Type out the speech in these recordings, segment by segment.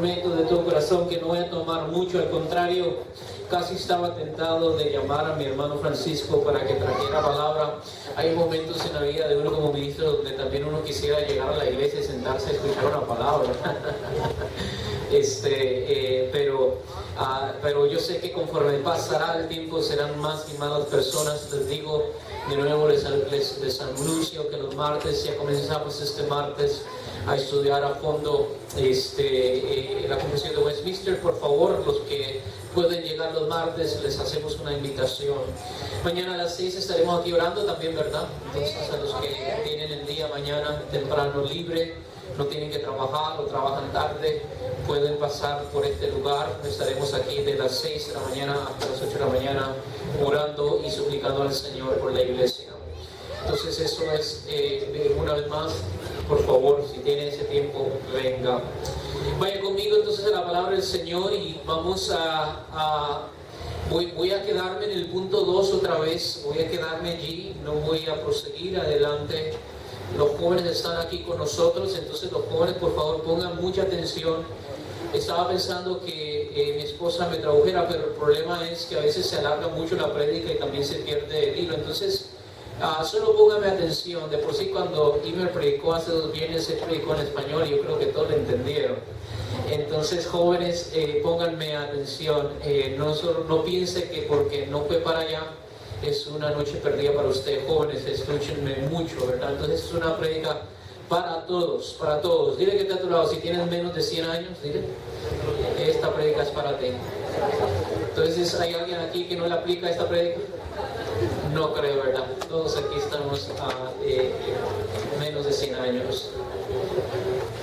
prometo de todo corazón que no voy a tomar mucho, al contrario, casi estaba tentado de llamar a mi hermano Francisco para que trajera palabra. Hay momentos en la vida de uno como ministro donde también uno quisiera llegar a la iglesia y sentarse a escuchar una palabra. Pero yo sé que conforme pasará el tiempo serán más y más las personas. Les digo de nuevo, les anuncio que los martes, ya comenzamos este martes a estudiar a fondo la Confesión de Westminster. Por favor, los que pueden llegar los martes, les hacemos una invitación. Mañana a las 6 estaremos aquí orando también, ¿verdad? Entonces, a los que tienen el día mañana temprano libre, no tienen que trabajar o trabajan tarde, pueden pasar por este lugar. Estaremos aquí de las 6 de la mañana hasta las 8 de la mañana orando y suplicando al Señor por la iglesia. Entonces eso es, una vez más, por favor, si tiene ese tiempo, venga. Vaya conmigo entonces a la palabra del Señor y vamos voy a quedarme en el punto 2 otra vez, voy a quedarme allí, no voy a proseguir adelante. Los jóvenes están aquí con nosotros, entonces los jóvenes por favor pongan mucha atención. Estaba pensando que mi esposa me tradujera, pero el problema es que a veces se alarga mucho la prédica y también se pierde el hilo. Entonces, solo póngame atención. De por sí cuando Imer predicó hace 2 viernes, se predicó en español y yo creo que todos lo entendieron. Entonces, jóvenes, pónganme atención. No piense que porque no fue para allá es una noche perdida para ustedes. Jóvenes, escúchenme mucho, ¿verdad? Entonces es una prédica para todos, para todos. Dile que está a tu lado, si tienes menos de 100 años, dile, esta prédica es para ti. Entonces, ¿hay alguien aquí que no le aplica esta prédica? No creo, ¿verdad? Todos aquí estamos a menos de 100 años.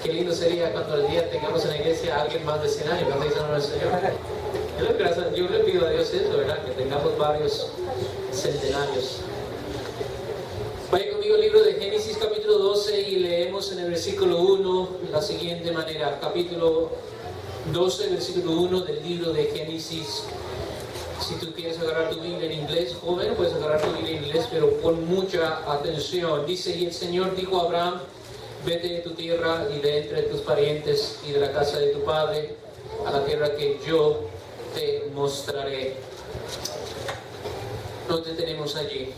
Qué lindo sería cuando el día tengamos en la iglesia a alguien más de 100 años, cuando dicen al Señor. Yo le pido a Dios eso, ¿verdad? Que tengamos varios centenarios. Vaya conmigo al libro de Génesis capítulo 12 y leemos en el versículo 1 de la siguiente manera. Capítulo 12, versículo 1 del libro de Génesis. Si tú quieres agarrar tu Biblia en inglés, joven, puedes agarrar tu Biblia en inglés, pero pon mucha atención. Dice, y el Señor dijo a Abraham, vete de tu tierra y de entre tus parientes y de la casa de tu padre a la tierra que yo te mostraré. Nos detenemos allí.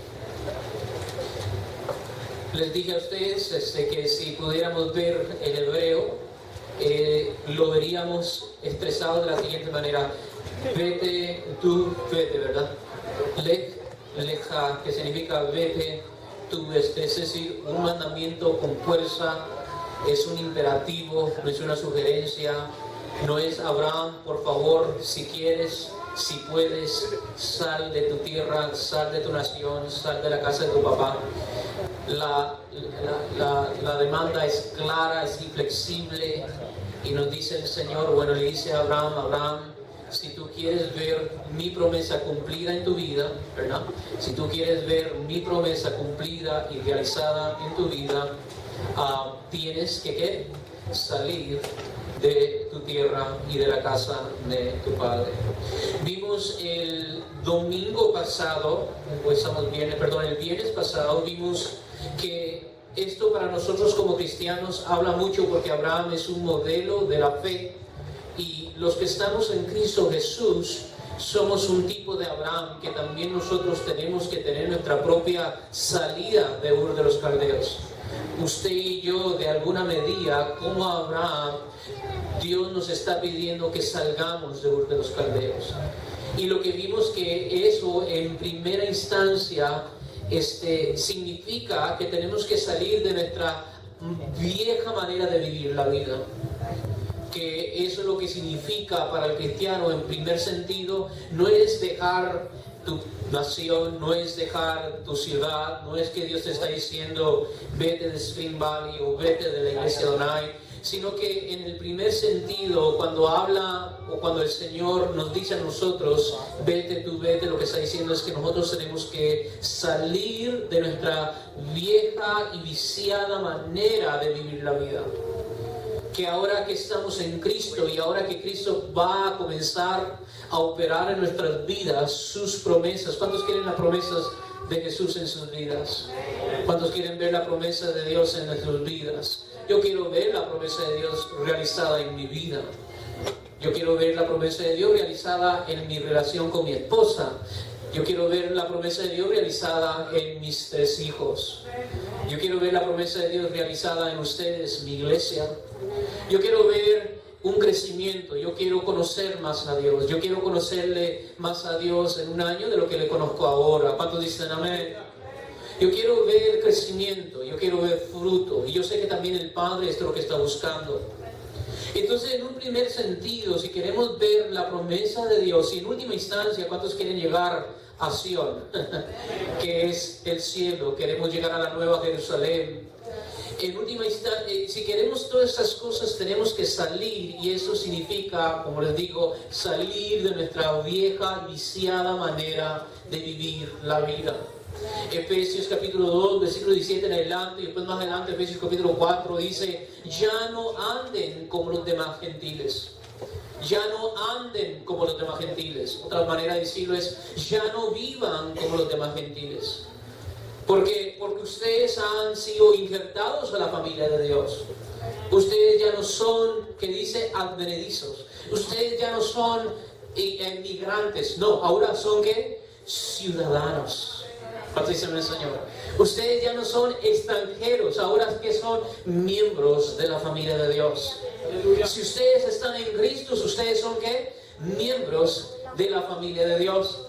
Les dije a ustedes que si pudiéramos ver el hebreo, lo veríamos expresado de la siguiente manera. Vete, tú, vete, ¿verdad? Leja, que significa vete, tú, es decir, un mandamiento con fuerza, es un imperativo, no es una sugerencia, no es Abraham, por favor, si quieres, si puedes, sal de tu tierra, sal de tu nación, sal de la casa de tu papá. La demanda es clara, es inflexible y nos dice el Señor, bueno, le dice a Abraham, Abraham, si tú quieres ver mi promesa cumplida en tu vida, ¿verdad? Si tú quieres ver mi promesa cumplida y realizada en tu vida, tienes que salir de tu tierra y de la casa de tu padre. Vimos el domingo pasado, el viernes pasado, vimos que esto para nosotros como cristianos habla mucho porque Abraham es un modelo de la fe y los que estamos en Cristo Jesús somos un tipo de Abraham que también nosotros tenemos que tener nuestra propia salida de Ur de los Caldeos. Usted y yo, de alguna medida, como Abraham, Dios nos está pidiendo que salgamos de Ur de los Caldeos. Y lo que vimos que eso en primera instancia significa que tenemos que salir de nuestra vieja manera de vivir la vida. Que eso es lo que significa para el cristiano en primer sentido, no es dejar tu nación, no es dejar tu ciudad, no es que Dios te está diciendo vete de Spring Valley o vete de la iglesia Donai, sino que en el primer sentido, cuando habla o cuando el Señor nos dice a nosotros vete tú, vete, lo que está diciendo es que nosotros tenemos que salir de nuestra vieja y viciada manera de vivir la vida. Que ahora que estamos en Cristo y ahora que Cristo va a comenzar a operar en nuestras vidas sus promesas. ¿Cuántos quieren las promesas de Jesús en sus vidas? ¿Cuántos quieren ver la promesa de Dios en nuestras vidas? Yo quiero ver la promesa de Dios realizada en mi vida. Yo quiero ver la promesa de Dios realizada en mi relación con mi esposa. Yo quiero ver la promesa de Dios realizada en mis 3 hijos. Yo quiero ver la promesa de Dios realizada en ustedes, mi iglesia. Yo quiero ver un crecimiento. Yo quiero conocer más a Dios. Yo quiero conocerle más a Dios en un año de lo que le conozco ahora. ¿Cuántos dicen amén? Yo quiero ver crecimiento. Yo quiero ver fruto. Y yo sé que también el Padre es lo que está buscando. Entonces, en un primer sentido, si queremos ver la promesa de Dios, y en última instancia, ¿cuántos quieren llegar a Sion? Que es el cielo. Queremos llegar a la Nueva Jerusalén. En última instancia, si queremos todas estas cosas, tenemos que salir, y eso significa, como les digo, salir de nuestra vieja, viciada manera de vivir la vida. Efesios capítulo 2, versículo 17 en adelante, y después más adelante Efesios capítulo 4 dice: ya no anden como los demás gentiles. Ya no anden como los demás gentiles. Otra manera de decirlo es: ya no vivan como los demás gentiles. Porque ustedes han sido injertados a la familia de Dios. Ustedes ya no son, que dice, advenedizos. Ustedes ya no son emigrantes. No, ahora son, ¿qué? Ciudadanos. Patricia, Señor. Ustedes ya no son extranjeros, ahora que son miembros de la familia de Dios. Si ustedes están en Cristo, ustedes son, ¿qué? Miembros de la familia de Dios.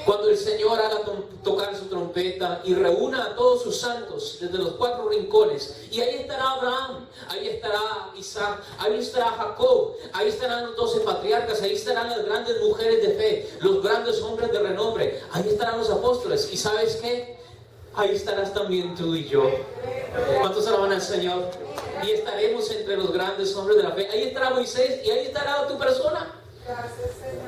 Cuando el Señor haga tocar su trompeta y reúna a todos sus santos desde los 4 rincones, y ahí estará Abraham, ahí estará Isaac, ahí estará Jacob, ahí estarán los 12 patriarcas, ahí estarán las grandes mujeres de fe, los grandes hombres de renombre, ahí estarán los apóstoles. ¿Y sabes qué? Ahí estarás también tú y yo. ¿Cuántos alaban al Señor? Y estaremos entre los grandes hombres de la fe. Ahí estará Moisés y ahí estará tu persona.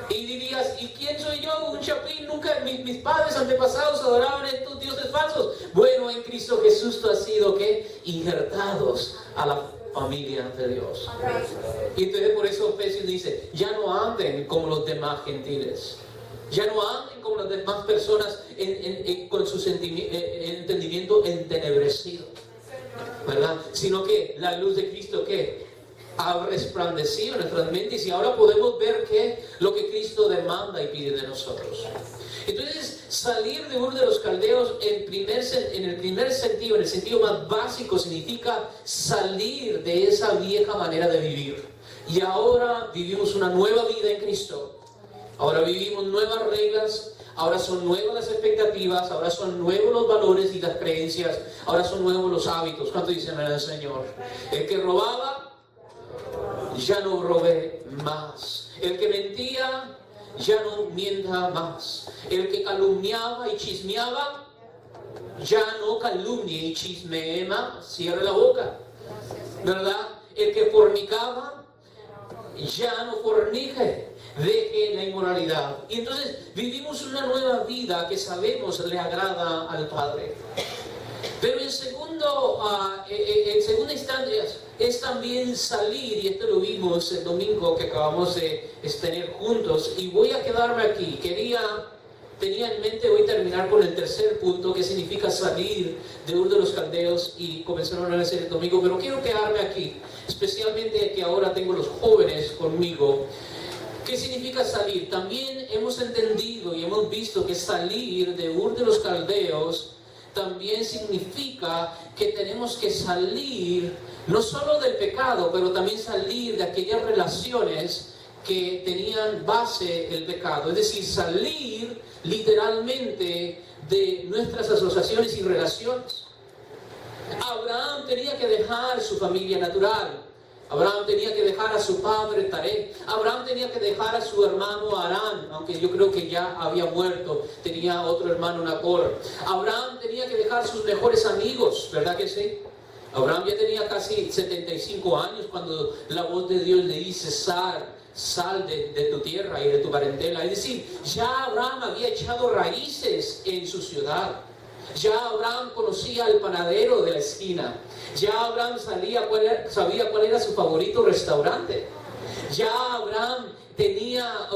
Y dirías: ¿y quién soy yo? Un chapín. Nunca, mis padres antepasados adoraban a estos dioses falsos. Bueno, en Cristo Jesús tú has sido, ¿qué? Injertados a la familia de Dios. Y entonces por eso Efesios dice: ya no anden como los demás gentiles. Ya no anden como las demás personas con su entendimiento entenebrecido, ¿verdad? Sino que la luz de Cristo, ¿qué? Ha resplandecido en nuestras mentes, y ahora podemos ver que lo que Cristo demanda y pide de nosotros. Entonces, salir de Ur de los Caldeos en el primer sentido, en el sentido más básico, significa salir de esa vieja manera de vivir. Y ahora vivimos una nueva vida en Cristo. Ahora vivimos nuevas reglas. Ahora son nuevas las expectativas, ahora son nuevos los valores y las creencias, ahora son nuevos los hábitos. ¿Cuánto dicen al Señor? El que robaba, ya no robe más. El que mentía, ya no mienta más. El que calumniaba y chismeaba, ya no calumnie y chismee más. Cierre la boca, ¿verdad? El que fornicaba, ya no fornique. Deje la inmoralidad. Y entonces vivimos una nueva vida que sabemos le agrada al Padre. Pero en segunda instancia es también salir, y esto lo vimos el domingo que acabamos de tener juntos, y voy a quedarme aquí. Tenía en mente hoy terminar con el tercer punto, que significa salir de Ur de los Caldeos, y comenzar una nueva serie el domingo, pero quiero quedarme aquí, especialmente que ahora tengo los jóvenes conmigo. ¿Qué significa salir? También hemos entendido y hemos visto que salir de Ur de los Caldeos también significa que tenemos que salir no solo del pecado, pero también salir de aquellas relaciones que tenían base el pecado. Es decir, salir literalmente de nuestras asociaciones y relaciones. Abraham tenía que dejar su familia natural. Abraham tenía que dejar a su padre Taré. Abraham tenía que dejar a su hermano Harán, aunque yo creo que ya había muerto. Tenía otro hermano, Nacor. Abraham tenía que dejar sus mejores amigos, ¿verdad que sí? Abraham ya tenía casi 75 años cuando la voz de Dios le dice: sal de tu tierra y de tu parentela. Es decir, ya Abraham había echado raíces en su ciudad. Ya Abraham conocía al panadero de la esquina. Ya Abraham sabía cuál era su favorito restaurante. Ya Abraham tenía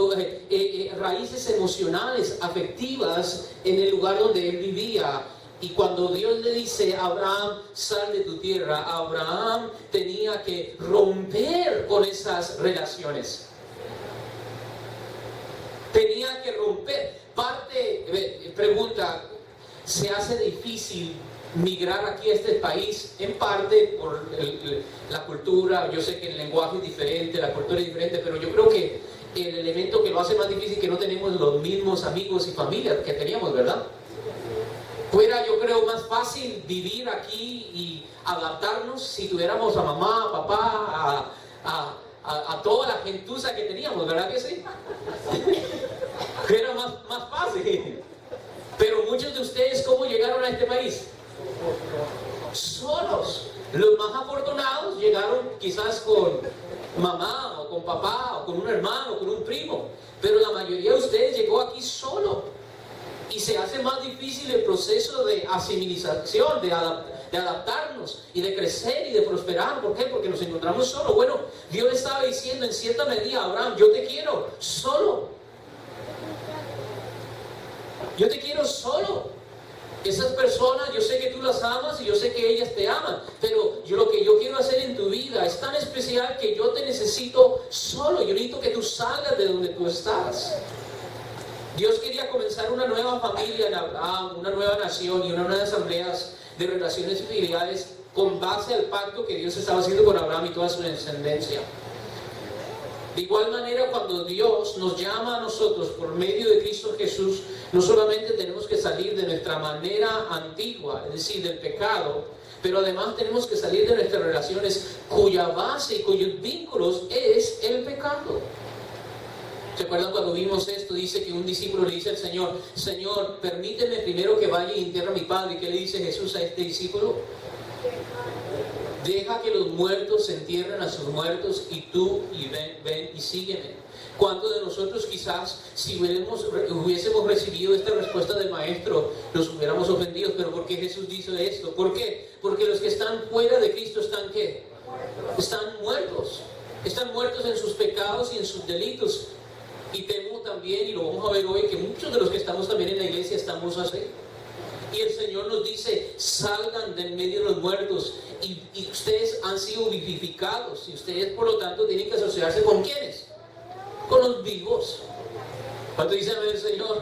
raíces emocionales, afectivas en el lugar donde él vivía. Y cuando Dios le dice: Abraham, sal de tu tierra, Abraham tenía que romper con esas relaciones. tenía que romper. Pregunta, ¿se hace difícil migrar aquí a este país? En parte por la cultura. Yo sé que el lenguaje es diferente, la cultura es diferente, pero yo creo que el elemento que lo hace más difícil es que no tenemos los mismos amigos y familias que teníamos, ¿verdad? Fuera, yo creo, más fácil vivir aquí y adaptarnos si tuviéramos a mamá, a papá, a toda la gentuza que teníamos, ¿verdad que sí? Era más fácil. Pero muchos de ustedes, ¿cómo llegaron a este país? Solos. Los más afortunados llegaron quizás con mamá, o con papá, o con un hermano, o con un primo. Pero la mayoría de ustedes llegó aquí solo. Y se hace más difícil el proceso de asimilización, de adaptarnos y de crecer y de prosperar. ¿Por qué? Porque nos encontramos solos. Bueno, Dios le estaba diciendo en cierta medida a Abraham: yo te quiero solo. Yo te quiero solo. Esas personas, yo sé que tú las amas y yo sé que ellas te aman, pero lo que yo quiero hacer en tu vida es tan especial que yo te necesito solo. Yo necesito que tú salgas de donde tú estás. Dios quería comenzar una nueva familia en Abraham, una nueva nación y unas nuevas asambleas de relaciones filiales con base al pacto que Dios estaba haciendo con Abraham y toda su descendencia. De igual manera, cuando Dios nos llama a nosotros por medio de Cristo Jesús, no solamente tenemos que salir de nuestra manera antigua, es decir, del pecado, pero además tenemos que salir de nuestras relaciones cuya base y cuyos vínculos es el pecado. ¿Se acuerdan cuando vimos esto? Dice que un discípulo le dice al Señor: Señor, permíteme primero que vaya y entierre a mi padre. ¿Y qué le dice Jesús a este discípulo? Deja que los muertos se entierren a sus muertos y tú ven y sígueme. ¿Cuántos de nosotros quizás, si hubiésemos recibido esta respuesta del Maestro, nos hubiéramos ofendido? Pero ¿por qué Jesús dice esto? ¿Por qué? Porque los que están fuera de Cristo están ¿qué? Están muertos. Están muertos en sus pecados y en sus delitos. Y temo también, y lo vamos a ver hoy, que muchos de los que estamos también en la iglesia estamos así. Y el Señor nos dice: salgan del medio de los muertos. Y ustedes han sido vivificados. Y ustedes, por lo tanto, tienen que asociarse ¿con quiénes? Con los vivos. Cuando dice el Señor,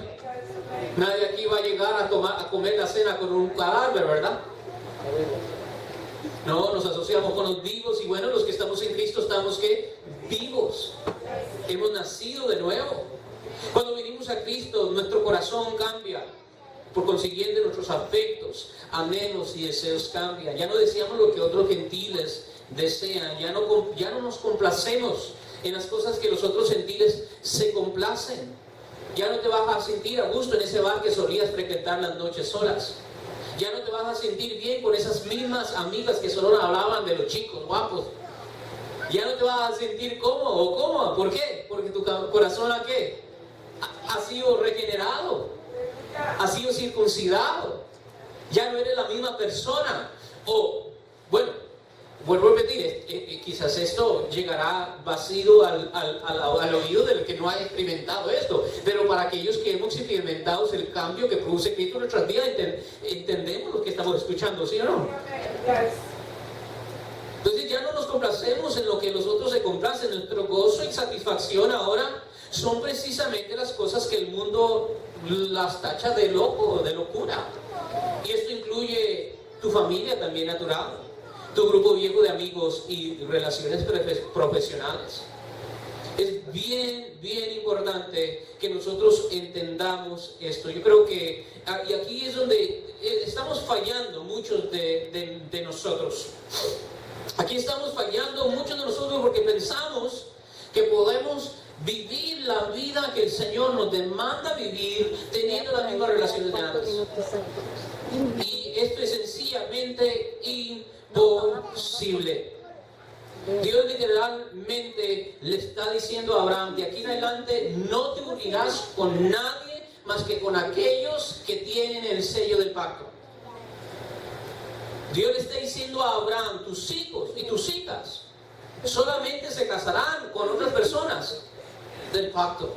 nadie aquí va a llegar a comer la cena con un cadáver, ¿verdad? No, nos asociamos con los vivos. Y bueno, los que estamos en Cristo estamos ¿qué? Vivos. Hemos nacido de nuevo. Cuando venimos a Cristo, nuestro corazón cambia. Por consiguiente, nuestros afectos, anhelos y deseos cambian. Ya no deseamos lo que otros gentiles desean. Ya no nos complacemos en las cosas que los otros gentiles se complacen. Ya no te vas a sentir a gusto en ese bar que solías frecuentar las noches solas. Ya no te vas a sentir bien con esas mismas amigas que solo hablaban de los chicos guapos. Ya no te vas a sentir cómodo o cómoda. ¿Por qué? Porque tu corazón ¿a qué? Ha sido regenerado, ha sido circuncidado. Ya no eres la misma persona. O, bueno, vuelvo a repetir, quizás esto llegará vacío al oído del que no ha experimentado esto. Pero para aquellos que hemos experimentado el cambio que produce Cristo en nuestras vidas, entendemos lo que estamos escuchando, ¿sí o no? Entonces ya no nos complacemos en lo que los otros se complacen. Nuestro gozo y satisfacción ahora son precisamente las cosas que el mundo las tacha de loco, de locura. Y esto incluye tu familia también natural, tu grupo viejo de amigos y relaciones profesionales. Es bien importante que nosotros entendamos esto. Yo creo que, y aquí es donde estamos fallando muchos de nosotros. Aquí estamos fallando muchos de nosotros porque pensamos que podemos vivir la vida que el Señor nos demanda vivir teniendo las mismas relaciones de antes. Y esto es sencillamente imposible. Dios literalmente le está diciendo a Abraham: de aquí en adelante no te unirás con nadie más que con aquellos que tienen el sello del pacto. Dios le está diciendo a Abraham: tus hijos y tus hijas solamente se casarán con otras personas del pacto.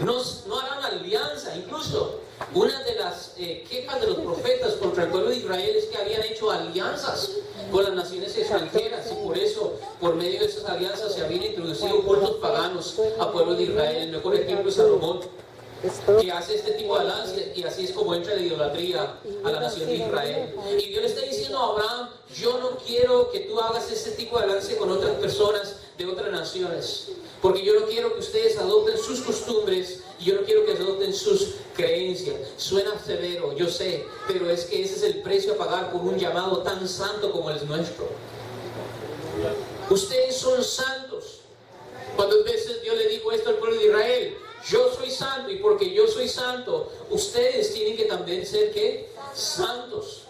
No harán alianza. Incluso una de las quejas de los profetas contra el pueblo de Israel es que habían hecho alianzas con las naciones extranjeras, y por eso, por medio de esas alianzas, se habían introducido cultos paganos al pueblo de Israel. El mejor ejemplo es Salomón, que hace este tipo de alianzas, y así es como entra la idolatría a la nación de Israel. Y Dios le está diciendo a Abraham: yo no quiero que tú hagas este tipo de alianza con otras personas de otras naciones, porque yo no quiero que ustedes adopten sus costumbres, y yo no quiero que adopten sus creencias. Suena severo, yo sé, pero es que ese es el precio a pagar por un llamado tan santo como el nuestro. Ustedes son santos. Cuando veces Dios le dijo esto al pueblo de Israel: yo soy santo, y porque yo soy santo, ustedes tienen que también ser, ¿qué? Santos.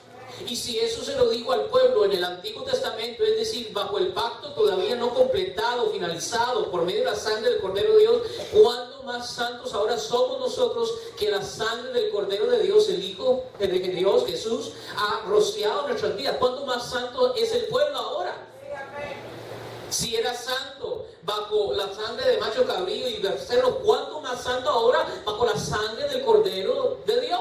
Y si eso se lo dijo al pueblo en el Antiguo Testamento, es decir, bajo el pacto todavía no completado, finalizado, por medio de la sangre del Cordero de Dios, ¿cuánto más santos ahora somos nosotros que la sangre del Cordero de Dios, el Hijo de Dios, Jesús, ha rociado en nuestras vidas? ¿Cuánto más santo es el pueblo ahora? Si era santo bajo la sangre de macho cabrío y becerro, ¿cuánto más santo ahora bajo la sangre del Cordero de Dios?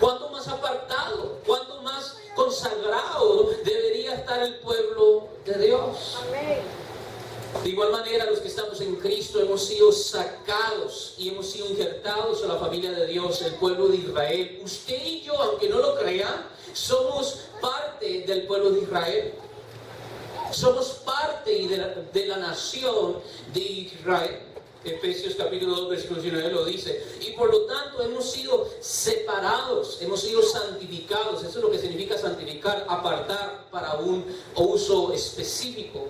¿Cuánto más apartado, cuánto más consagrado debería estar el pueblo de Dios? De igual manera, los que estamos en Cristo hemos sido sacados y hemos sido injertados a la familia de Dios, el pueblo de Israel. Usted y yo, aunque no lo crean, somos parte del pueblo de Israel. Somos parte de la nación de Israel. Efesios capítulo 2, versículo 19 lo dice. Y por lo tanto hemos sido separados, hemos sido santificados. Eso es lo que significa santificar: apartar para un uso específico.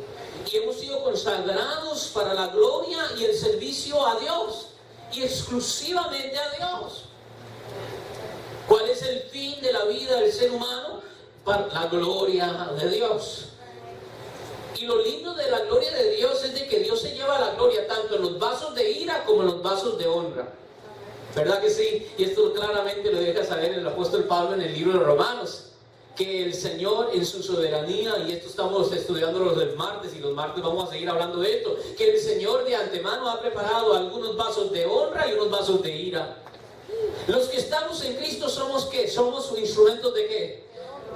Y hemos sido consagrados para la gloria y el servicio a Dios, y exclusivamente a Dios. ¿Cuál es el fin de la vida del ser humano? Para la gloria de Dios. Y lo lindo de la gloria de Dios es de que Dios se lleva la gloria tanto en los vasos de ira como en los vasos de honra. ¿Verdad que sí? Y esto claramente lo deja saber el apóstol Pablo en el libro de Romanos, que el Señor en su soberanía, y esto estamos estudiando los del martes, y los martes vamos a seguir hablando de esto, que el Señor de antemano ha preparado algunos vasos de honra y unos vasos de ira. Los que estamos en Cristo somos ¿qué? Somos instrumentos de ¿qué?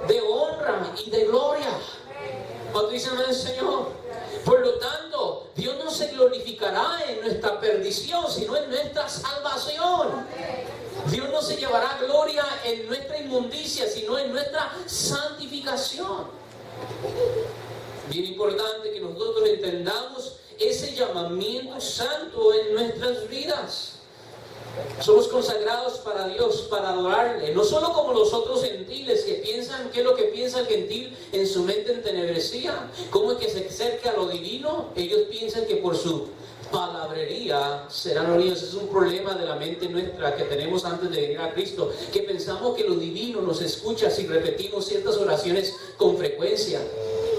De honra y de gloria. Cuando dicen al Señor, por lo tanto, Dios no se glorificará en nuestra perdición, sino en nuestra salvación. Dios no se llevará gloria en nuestra inmundicia, sino en nuestra santificación. Bien importante que nosotros entendamos ese llamamiento santo en nuestras vidas. Somos consagrados para Dios, para adorarle, no solo como los otros gentiles que piensan. ¿Qué es lo que piensa el gentil en su mente entenebrecida? ¿Cómo es que se acerca a lo divino? Ellos piensan que por su palabrería serán oídos. Es un problema de la mente nuestra que tenemos antes de venir a Cristo, que pensamos que lo divino nos escucha si repetimos ciertas oraciones con frecuencia.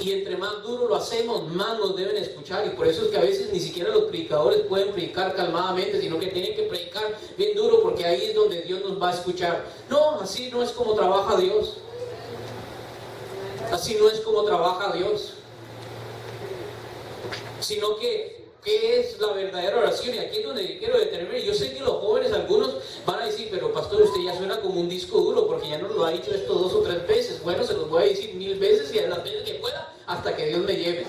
Y entre más duro lo hacemos, más nos deben escuchar. Y por eso es que a veces ni siquiera los predicadores pueden predicar calmadamente, sino que tienen que predicar bien duro, porque ahí es donde Dios nos va a escuchar. No, así no es como trabaja Dios. Así no es como trabaja Dios. Sino que, ¿qué es la verdadera oración? Y aquí es donde quiero detenerme. Yo sé que los jóvenes, algunos van a decir: pero pastor, usted ya suena como un disco duro, porque ya nos lo ha dicho esto 2 o 3 veces. Bueno, se los voy a decir 1000 veces y a las veces que pueda, hasta que Dios me lleve.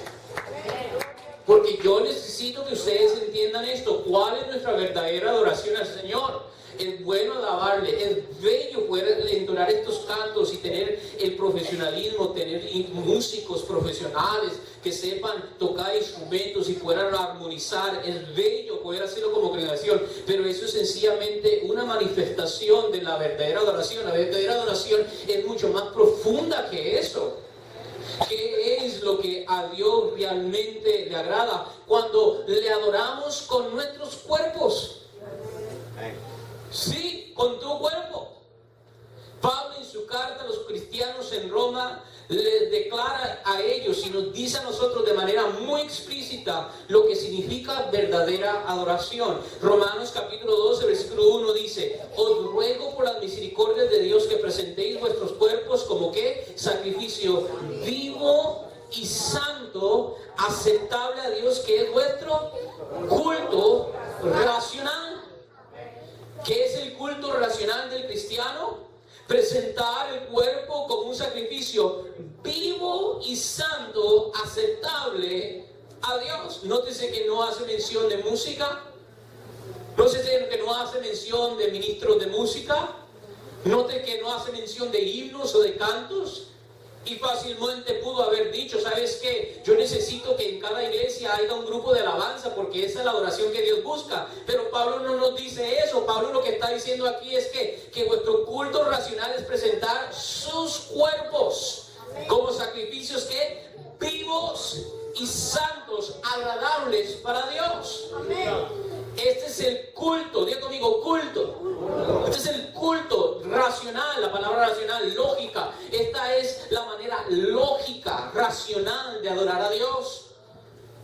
Porque yo necesito que ustedes entiendan esto. ¿Cuál es nuestra verdadera adoración al Señor? Es bueno alabarle, es bello poder entonar estos cantos y tener el profesionalismo, tener músicos profesionales que sepan tocar instrumentos y puedan armonizar. Es bello poder hacerlo como congregación, pero eso es sencillamente una manifestación de la verdadera adoración. La verdadera adoración es mucho más profunda que eso. ¿Qué es lo que a Dios realmente le agrada? Cuando le adoramos con nuestros cuerpos. Sí, con tu cuerpo. Pablo en su carta a los cristianos en Roma les declara a ellos y nos dice a nosotros de manera muy explícita lo que significa verdadera adoración. Romanos capítulo 12 versículo 1 dice: os ruego por las misericordias de Dios que presentéis vuestros cuerpos como ¿qué? Sacrificio vivo y santo, aceptable a Dios, que es vuestro culto. culto racional. ¿Qué es el culto racional del cristiano? Presentar el cuerpo como un sacrificio vivo y santo, aceptable a Dios. Nótese que no hace mención de música. Nótese que no hace mención de ministros de música. Note que no hace mención de himnos o de cantos. Y fácilmente pudo haber dicho, ¿sabes qué? Yo necesito que en cada iglesia haya un grupo de alabanza porque esa es la adoración que Dios busca. Pero Pablo no nos dice eso. Pablo lo que está diciendo aquí es que vuestro culto racional es presentar sus cuerpos como sacrificios que vivos y santos, agradables para Dios. Este es el culto, diga conmigo, culto. Este es el culto racional, la palabra racional, lógica. Esta es la manera lógica, racional de adorar a Dios.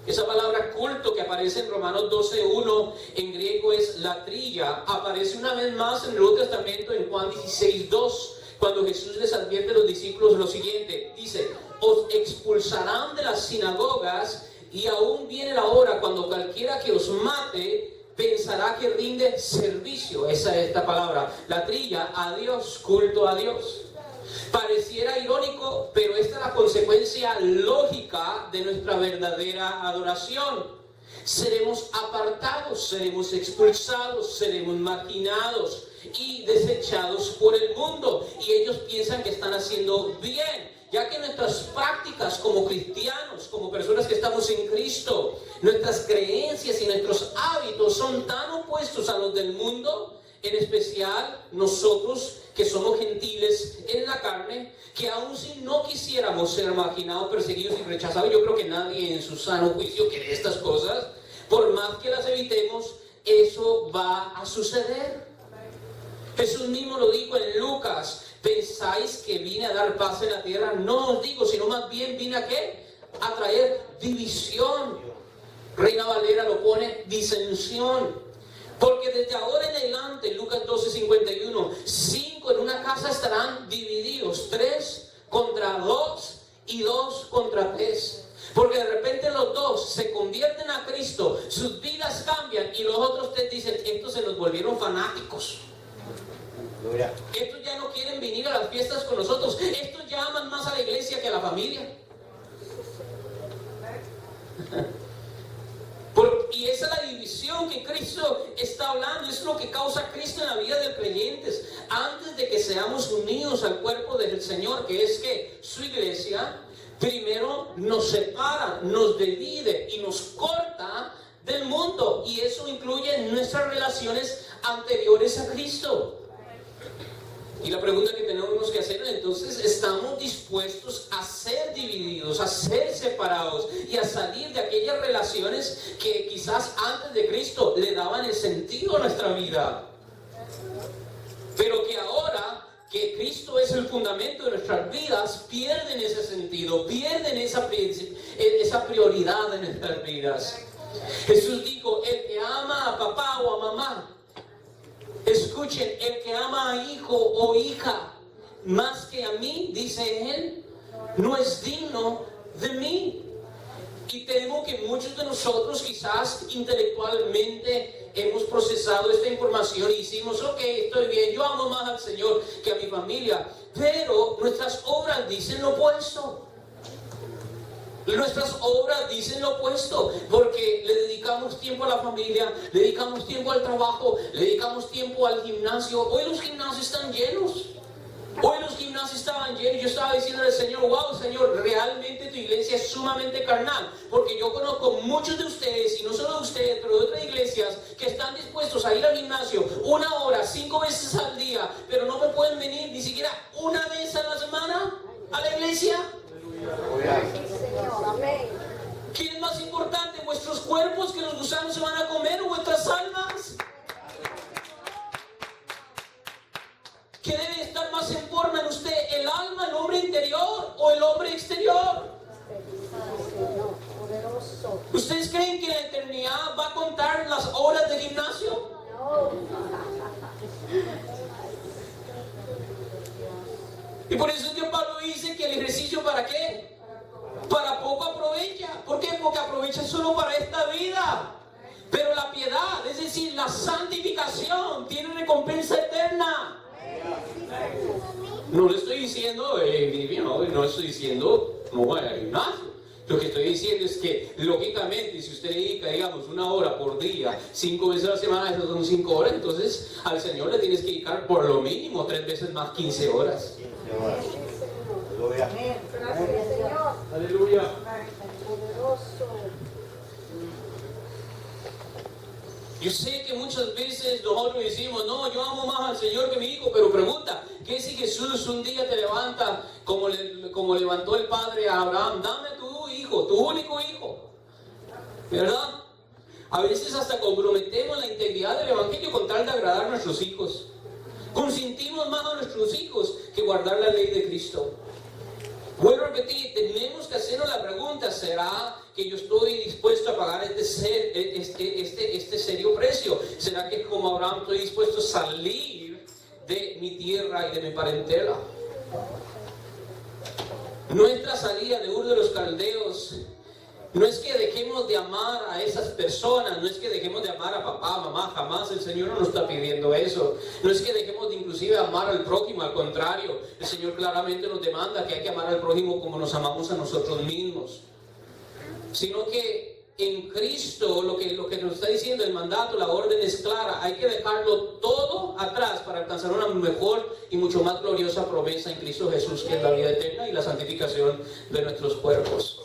Esa palabra culto que aparece en Romanos 12:1 en griego es latría. Aparece una vez más en el Nuevo Testamento en Juan 16:2, cuando Jesús les advierte a los discípulos lo siguiente. Dice, os expulsarán de las sinagogas y aún viene la hora cuando cualquiera que os mate pensará que rinde servicio. Esa es esta palabra, latría, a Dios, culto a Dios. Pareciera irónico, pero esta es la consecuencia lógica de nuestra verdadera adoración. Seremos apartados, seremos expulsados, seremos marginados y desechados por el mundo. Y ellos piensan que están haciendo bien, ya que nuestras prácticas como cristianos, como personas que estamos en Cristo, nuestras creencias y nuestros hábitos son tan opuestos a los del mundo, en especial nosotros que somos gentiles en la carne, que aun si no quisiéramos ser marginados, perseguidos y rechazados, yo creo que nadie en su sano juicio quiere estas cosas, por más que las evitemos, eso va a suceder. Jesús mismo lo dijo en Lucas, ¿pensáis que vine a dar paz en la tierra? No os digo, sino más bien vine a ¿qué? A traer división. Reina Valera lo pone disensión. Porque desde ahora en adelante, Lucas 12:51, 5 en una casa estarán divididos, 3 contra 2 y 2 contra 3. Porque de repente los dos se convierten a Cristo, sus vidas cambian y los otros 3 dicen, estos se nos volvieron fanáticos. Estos ya no quieren venir a las fiestas con nosotros. Estos ya aman más a la iglesia que a la familia. Y esa es la división que Cristo está hablando. Es lo que causa Cristo en la vida de creyentes. Antes de que seamos unidos al cuerpo del Señor, que es que su iglesia, primero nos separa, nos divide y nos corta del mundo. Y eso incluye nuestras relaciones anteriores a Cristo. Y la pregunta que tenemos que hacer entonces, ¿estamos dispuestos a ser divididos, a ser separados y a salir de aquellas relaciones que quizás antes de Cristo le daban el sentido a nuestra vida? Pero que ahora que Cristo es el fundamento de nuestras vidas, pierden ese sentido, pierden esa prioridad en nuestras vidas. Jesús dijo, el que ama a papá o a mamá, escuchen, el que ama a hijo o hija más que a mí, dice él, no es digno de mí. Y temo que muchos de nosotros quizás intelectualmente hemos procesado esta información y decimos, ok, estoy bien, yo amo más al Señor que a mi familia, pero nuestras obras dicen lo opuesto. Nuestras obras dicen lo opuesto, porque le dedicamos tiempo a la familia, le dedicamos tiempo al trabajo, le dedicamos tiempo al gimnasio. Hoy los gimnasios están llenos. Hoy los gimnasios estaban llenos. Yo estaba diciendo al Señor, wow, Señor, realmente tu iglesia es sumamente carnal, porque yo conozco muchos de ustedes, y no solo de ustedes, pero de otras iglesias, que están dispuestos a ir al gimnasio 1 hora, 5 veces al día, pero no me pueden venir ni siquiera una vez a la semana a la iglesia. ¿Quién es más importante? ¿Vuestros cuerpos que los gusanos se van a comer o vuestras almas? ¿Qué debe estar más en forma en usted? ¿El alma, el hombre interior o el hombre exterior? ¿Ustedes creen que la eternidad va a contar las horas de gimnasio? Y por eso es que Pablo dice que el ejercicio ¿para qué? Para poco aprovecha. ¿Por qué? Porque aprovecha solo para esta vida. Pero la piedad santificación tiene recompensa eterna. No le estoy diciendo, no estoy diciendo, no vaya al gimnasio. Lo que estoy diciendo es que, lógicamente, si usted dedica, digamos, 1 hora por día, 5 veces a la semana, esas son 5 horas, entonces al Señor le tienes que dedicar por lo mínimo 3 veces más 15 horas. 15 horas. Aleluya. Gracias, Señor. Aleluya. Poderoso. Yo sé que muchas veces nosotros decimos, no, yo amo más al Señor que mi hijo, pero pregunta, ¿qué si Jesús un día te levanta como levantó el Padre a Abraham? Dame tu hijo, tu único hijo, ¿verdad? A veces hasta comprometemos la integridad del Evangelio con tal de agradar a nuestros hijos. Consentimos más a nuestros hijos que guardar la ley de Cristo. Vuelvo a repetir, tenemos que hacernos la pregunta, ¿será que yo estoy dispuesto a pagar este serio precio? ¿Será que como Abraham estoy dispuesto a salir de mi tierra y de mi parentela? Nuestra salida de Ur de los Caldeos no es que dejemos de amar a esas personas, no es que dejemos de amar a papá, mamá, jamás el Señor no nos está pidiendo eso. No es que dejemos de inclusive amar al prójimo, al contrario, el Señor claramente nos demanda que hay que amar al prójimo como nos amamos a nosotros mismos. Sino que en Cristo lo que nos está diciendo el mandato, la orden es clara, hay que dejarlo todo atrás para alcanzar una mejor y mucho más gloriosa promesa en Cristo Jesús, que es la vida eterna y la santificación de nuestros cuerpos.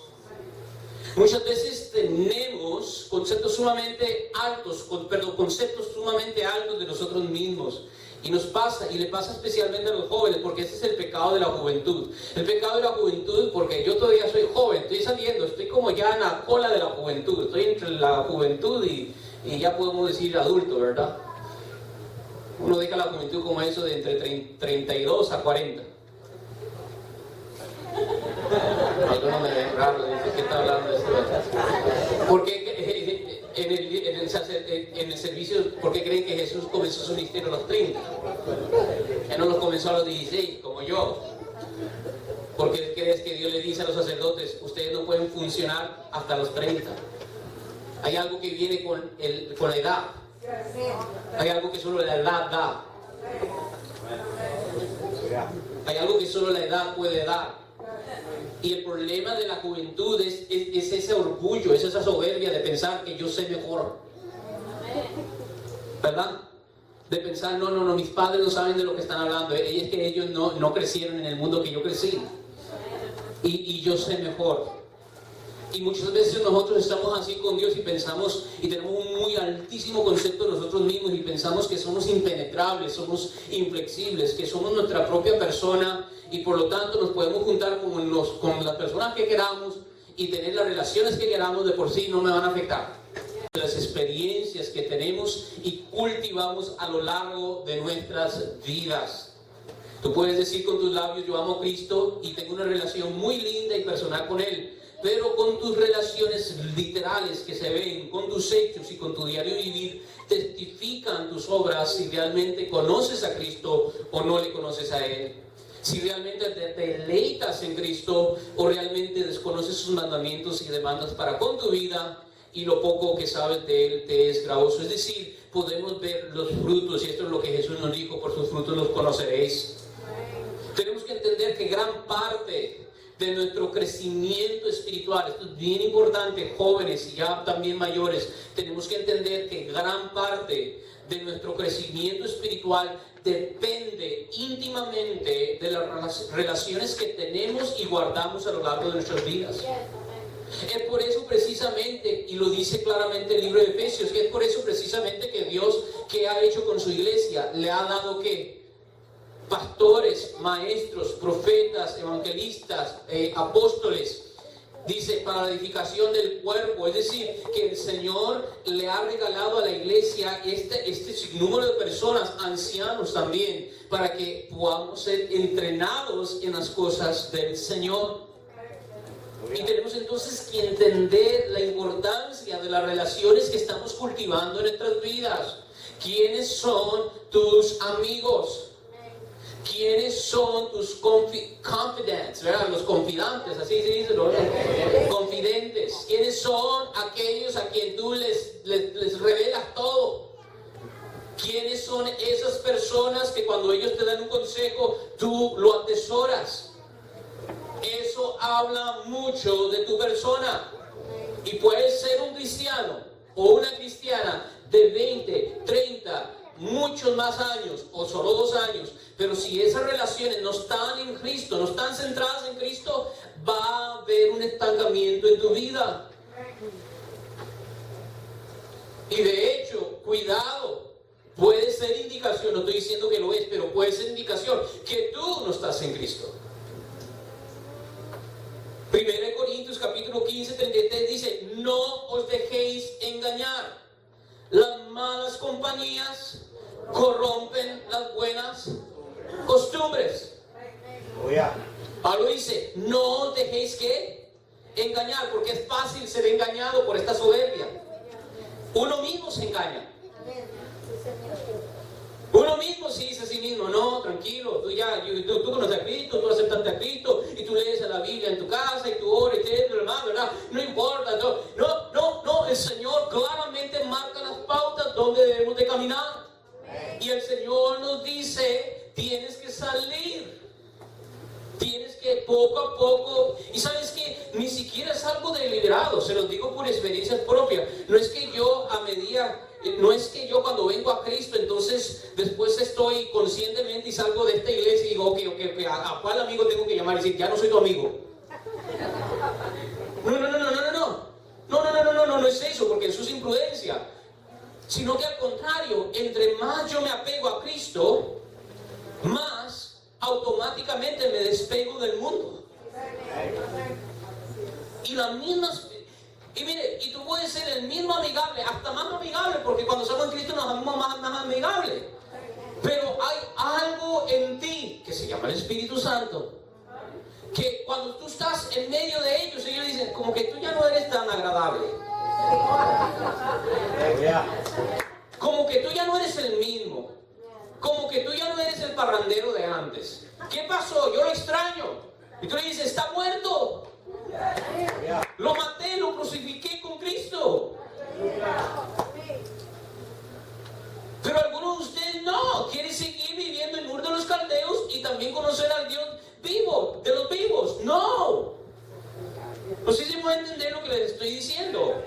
Muchas veces tenemos conceptos sumamente altos de nosotros mismos. Y nos pasa, y le pasa especialmente a los jóvenes, porque ese es el pecado de la juventud. El pecado de la juventud, porque yo todavía soy joven, estoy saliendo, estoy como ya en la cola de la juventud, estoy entre la juventud y ya podemos decir adulto, ¿verdad? Uno deja la juventud como eso de entre 32 a 40. Algunos me ven raro, ¿de qué está hablando esto? Porque en el servicio, ¿por qué creen que Jesús comenzó su ministerio a los 30? Él no los comenzó a los 16, como yo. ¿Por qué crees que Dios le dice a los sacerdotes, ustedes no pueden funcionar hasta los 30? Hay algo que viene con la edad. Hay algo que solo la edad da. Hay algo que solo la edad puede dar. Y el problema de la juventud es ese orgullo, es esa soberbia de pensar que yo sé mejor. ¿Verdad? De pensar, no, mis padres no saben de lo que están hablando. Es que ellos no crecieron en el mundo que yo crecí. Y yo sé mejor. Y muchas veces nosotros estamos así con Dios y pensamos, y tenemos un muy altísimo concepto de nosotros mismos y pensamos que somos impenetrables, somos inflexibles, que somos nuestra propia persona y por lo tanto nos podemos juntar con las personas que queramos y tener las relaciones que queramos, de por sí no me van a afectar. Las experiencias que tenemos y cultivamos a lo largo de nuestras vidas. Tú puedes decir con tus labios, yo amo a Cristo y tengo una relación muy linda y personal con Él, pero con tus relaciones literales que se ven, con tus hechos y con tu diario vivir, testifican tus obras si realmente conoces a Cristo o no le conoces a Él. Si realmente te deleitas en Cristo o realmente desconoces sus mandamientos y demandas para con tu vida y lo poco que sabes de Él te es gravoso. Es decir, podemos ver los frutos y esto es lo que Jesús nos dijo, por sus frutos los conoceréis. Tenemos que entender que gran parte de nuestro crecimiento espiritual, esto es bien importante, jóvenes y ya también mayores, tenemos que entender que gran parte de nuestro crecimiento espiritual depende íntimamente de las relaciones que tenemos y guardamos a lo largo de nuestras vidas. Es por eso precisamente, y lo dice claramente el libro de Efesios, que es por eso precisamente que Dios, ¿qué ha hecho con su iglesia? Le ha dado ¿qué? Pastores, maestros, profetas, evangelistas, apóstoles. Dice, para la edificación del cuerpo. Es decir, que el Señor le ha regalado a la iglesia este sinnúmero de personas, ancianos también, para que podamos ser entrenados en las cosas del Señor. Y tenemos entonces que entender la importancia de las relaciones que estamos cultivando en nuestras vidas. ¿Quiénes son tus amigos? ¿Quiénes son tus confidants? ¿Verdad? Los confidantes, así se dice, ¿no? Confidentes. ¿Quiénes son aquellos a quien tú les revelas todo? personas que cuando ellos te dan un consejo, tú lo atesoras. Eso habla mucho de tu persona. Y puedes ser un cristiano o una cristiana de 20, 30, muchos más años o solo 2 años, pero si esas relaciones no están en Cristo, no están centradas en Cristo, va a haber un estancamiento en tu vida. Y de hecho, cuidado, puede ser indicación, no estoy diciendo que lo es, pero puede ser indicación que tú no estás en Cristo. 1 Corintios capítulo 15, 33 dice: no os dejéis engañar. Las malas compañías corrompen las buenas costumbres. Pablo dice: no os dejéis que engañar, porque es fácil ser engañado por esta soberbia. Uno mismo se engaña. Uno mismo se dice a sí mismo: no, tranquilo, tú conoces a Cristo, tú aceptaste a Cristo, y tú lees la Biblia en tu casa, y tú oras, y te demás, ¿verdad? No importa, no, el Señor claramente marca las pautas donde debemos de caminar. Y el Señor nos dice: tienes que salir. Tienes que poco a poco, y sabes que ni siquiera es algo deliberado, se los digo por experiencias propias. No es que yo cuando vengo a Cristo, entonces después estoy conscientemente y salgo de esta iglesia y digo, ok, ¿a cuál amigo tengo que llamar y decir, ya no soy tu amigo? No es eso, porque eso es imprudencia. Sino que al contrario, entre más yo me apego a Cristo, más automáticamente me despego del mundo. Y mire, y tú puedes ser el mismo amigable, hasta más amigable, porque cuando somos en Cristo nos hacemos más amigables. Pero hay algo en ti que se llama el Espíritu Santo, que cuando tú estás en medio de ellos dicen, como que tú ya no eres tan agradable. Como que tú ya no eres el mismo. Como que tú ya no eres el parrandero de antes. ¿Qué pasó? Yo lo extraño. Y tú le dices, está muerto. Lo maté, lo crucifiqué con Cristo. Pero algunos de ustedes no. Quieren seguir viviendo en Ur de los Caldeos y también conocer al Dios vivo, de los vivos. No. No sé si me va a entender lo que les estoy diciendo.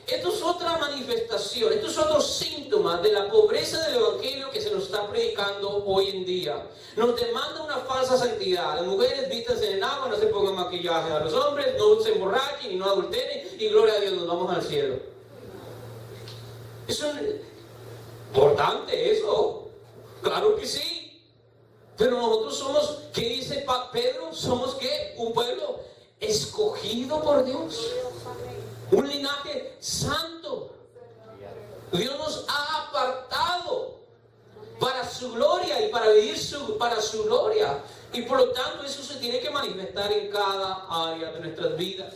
Esto es otra manifestación, esto es otro síntoma de la pobreza del evangelio que se nos está predicando hoy en día. Nos demanda una falsa santidad. Las mujeres vístanse en agua, no se pongan maquillaje. A los hombres no se emborrachen y no adulteren, y gloria a Dios, nos vamos al cielo. Eso es importante, eso. Claro que sí. Pero nosotros somos, ¿qué dice Pedro? Somos ¿qué? Un pueblo escogido por Dios. Un linaje santo. Dios nos ha apartado para su gloria y para vivir para su gloria. Y por lo tanto eso se tiene que manifestar en cada área de nuestras vidas.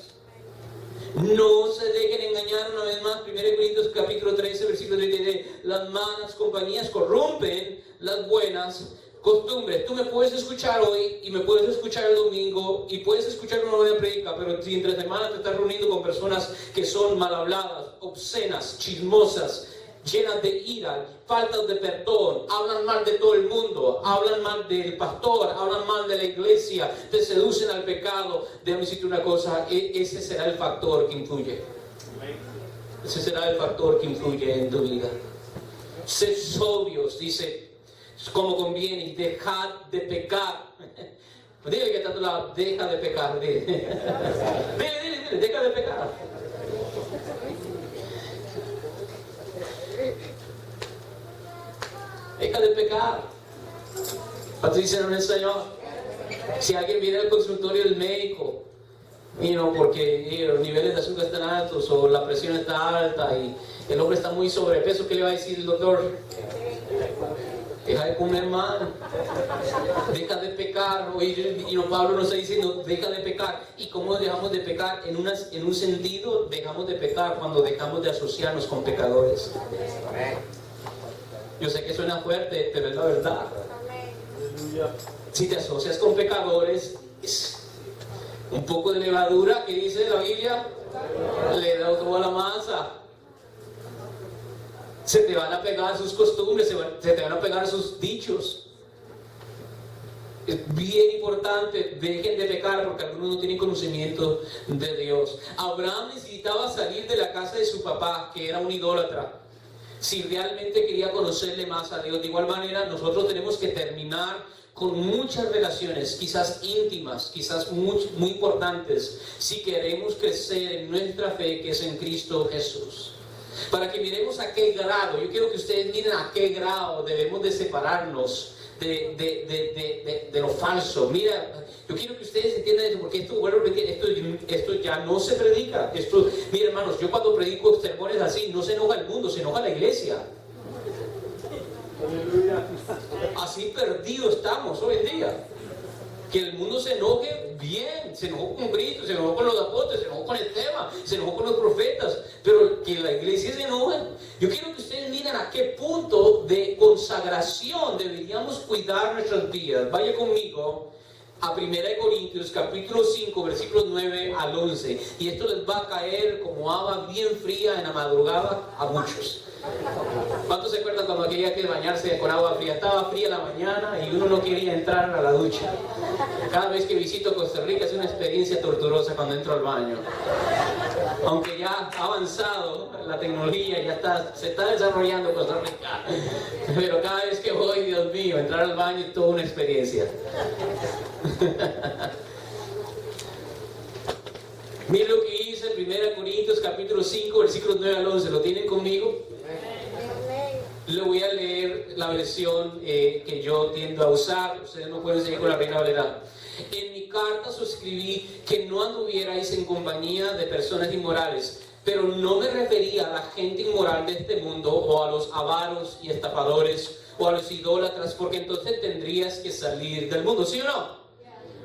No se dejen engañar una vez más. 1 Corintios capítulo 13, versículo 33. Las malas compañías corrompen las buenas costumbres. Tú me puedes escuchar hoy y me puedes escuchar el domingo y puedes escuchar una buena predica, pero si entre semana te estás reuniendo con personas que son mal habladas, obscenas, chismosas, llenas de ira, faltas de perdón, hablan mal de todo el mundo, hablan mal del pastor, hablan mal de la iglesia, te seducen al pecado, déjame decirte una cosa, ese será el factor que influye. Ese será el factor que influye en tu vida. Sed sobrios, dice, como conviene, y dejad de pecar. Dile que está a tu lado, deja de pecar. Dile, deja de pecar. Deja de pecar. ¿Cuántos dicen en el Señor? Si alguien viene al consultorio del médico, porque los niveles de azúcar están altos o la presión está alta y el hombre está muy sobrepeso, ¿qué le va a decir el doctor? Deja de comer mal, deja de pecar. Pablo nos está diciendo, deja de pecar. ¿Y cómo dejamos de pecar? En un sentido, dejamos de pecar cuando dejamos de asociarnos con pecadores. Yo sé que suena fuerte, pero es la verdad. Si te asocias con pecadores, es un poco de levadura, que dice la Biblia, le da toda la masa. Se te van a pegar sus costumbres, se te van a pegar sus dichos. Es bien importante, dejen de pecar porque algunos no tienen conocimiento de Dios. Abraham necesitaba salir de la casa de su papá, que era un idólatra, si realmente quería conocerle más a Dios. De igual manera, nosotros tenemos que terminar con muchas relaciones, quizás íntimas, quizás muy importantes, si queremos crecer en nuestra fe, que es en Cristo Jesús. Para que miremos a qué grado, yo quiero que ustedes miren a qué grado debemos de separarnos de lo falso. Mira, yo quiero que ustedes entiendan esto, porque esto, vuelvo a repetir, esto ya no se predica. Mira, hermanos, yo cuando predico sermones así, no se enoja el mundo, se enoja la iglesia. Así perdidos estamos hoy en día. Que el mundo se enoje bien, se enojó con Cristo, se enojó con los apóstoles, se enojó con el tema, se enojó con los profetas, pero que la iglesia se enoje. Yo quiero que ustedes miren a qué punto de consagración deberíamos cuidar nuestras vidas. Vaya conmigo a 1 Corintios capítulo 5 versículos 9 al 11, y esto les va a caer como agua bien fría en la madrugada a muchos. ¿Cuántos se acuerdan cuando había que bañarse con agua fría? Estaba fría la mañana y uno no quería entrar a la ducha. Cada vez que visito Costa Rica es una experiencia torturosa cuando entro al baño. Aunque ya ha avanzado la tecnología, se está desarrollando Costa Rica. Pero cada vez que voy, Dios mío, entrar al baño es toda una experiencia. Miren lo que dice 1 Corintios capítulo 5 versículos 9 al 11. ¿Lo tienen conmigo? Le voy a leer la versión que yo tiendo a usar. Ustedes no pueden seguir con la Reina Valera. En mi carta suscribí que no anduvierais en compañía de personas inmorales, pero no me refería a la gente inmoral de este mundo, o a los avaros y estafadores, o a los idólatras, porque entonces tendrías que salir del mundo, ¿sí o no?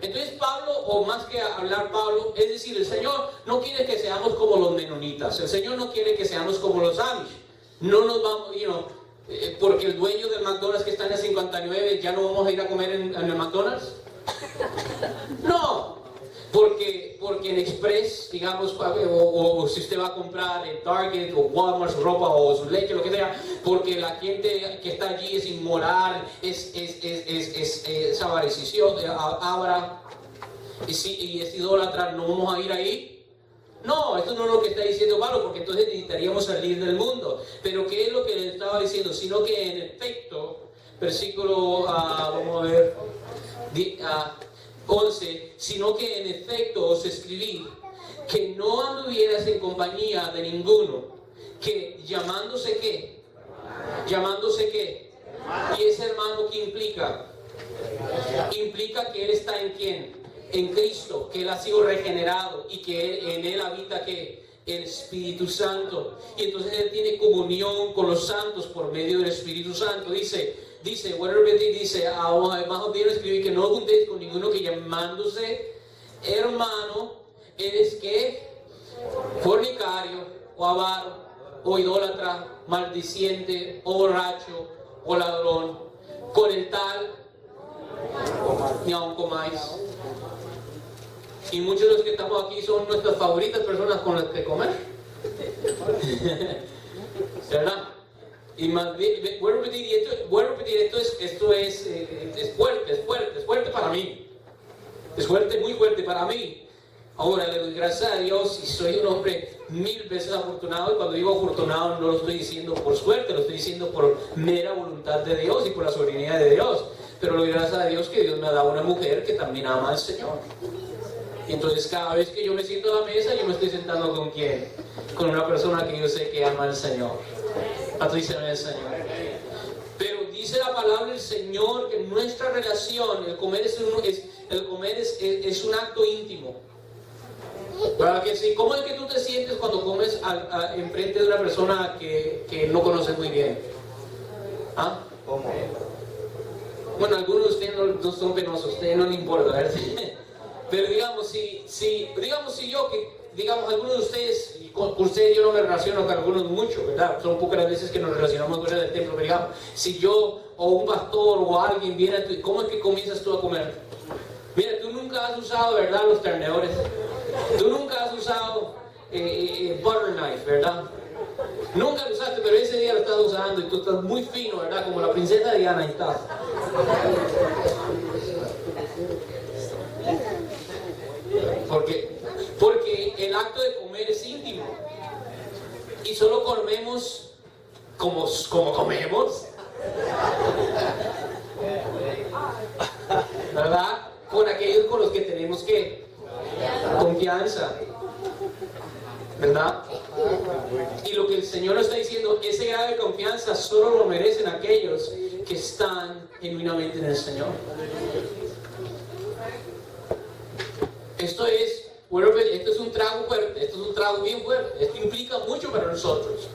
Entonces Pablo, o más que hablar Pablo, es decir, el Señor no quiere que seamos como los menonitas, el Señor no quiere que seamos como los Amish. No nos vamos, porque el dueño del McDonald's que está en el 59, ya no vamos a ir a comer en el McDonald's. No, porque en Express, digamos, o si usted va a comprar en Target o Walmart su ropa o su leche, lo que sea, porque la gente que está allí es inmoral, es avariciosa, y es idólatra, no vamos a ir ahí. No, esto no es lo que está diciendo Pablo, porque entonces necesitaríamos salir del mundo. Pero ¿qué es lo que le estaba diciendo? Sino que en efecto, versículo, vamos a ver, 11, sino que en efecto os escribí que no anduvieras en compañía de ninguno, que llamándose qué, y ese hermano, ¿qué implica? Implica que él está en quién, en Cristo, que él ha sido regenerado y que en él habita ¿qué? El Espíritu Santo, y entonces él tiene comunión con los santos por medio del Espíritu Santo. Dice, además os bien escribí que no juntéis con ninguno que llamándose hermano eres que fornicario, o avaro, o idólatra, maldiciente, o borracho, o ladrón. Con el tal ni aun comáis. Y muchos de los que estamos aquí son nuestras favoritas personas con las que comer. ¿Verdad? Y más bien, vuelvo a repetir, esto es fuerte para mí. Es fuerte, muy fuerte para mí. Ahora le doy gracias a Dios y soy un hombre 1000 veces afortunado, y cuando digo afortunado no lo estoy diciendo por suerte, lo estoy diciendo por mera voluntad de Dios y por la soberanía de Dios. Pero le doy gracias a Dios que Dios me ha dado una mujer que también ama al Señor. Y entonces cada vez que yo me siento a la mesa, yo me estoy sentando ¿con quién? Con una persona que yo sé que ama al Señor. Patrícia el Señor. Pero dice la palabra del Señor que nuestra relación, el comer es un acto íntimo. Para que sí, ¿cómo es que tú te sientes cuando comes enfrente de una persona que no conoces muy bien? ¿Ah? ¿Cómo? Bueno, algunos de ustedes no son penosos, a ustedes no les importa, ¿verdad? Pero digamos, si yo, algunos de ustedes, con ustedes yo no me relaciono con algunos mucho, ¿verdad? Son pocas las veces que nos relacionamos con el templo, pero digamos, si yo o un pastor o alguien viene a ti, ¿cómo es que comienzas tú a comer? Mira, tú nunca has usado, ¿verdad?, los tenedores. Tú nunca has usado butter knife, ¿verdad? Nunca lo usaste, pero ese día lo estás usando y tú estás muy fino, ¿verdad? Como la princesa Diana y tal. Porque el acto de comer es íntimo. Y solo comemos como comemos. ¿Verdad? Con aquellos con los que tenemos que confianza. ¿Verdad? Y lo que el Señor nos está diciendo, ese grado de confianza solo lo merecen aquellos que están genuinamente en el Señor. Esto es un trago fuerte, esto es un trago bien fuerte, esto implica mucho para nosotros.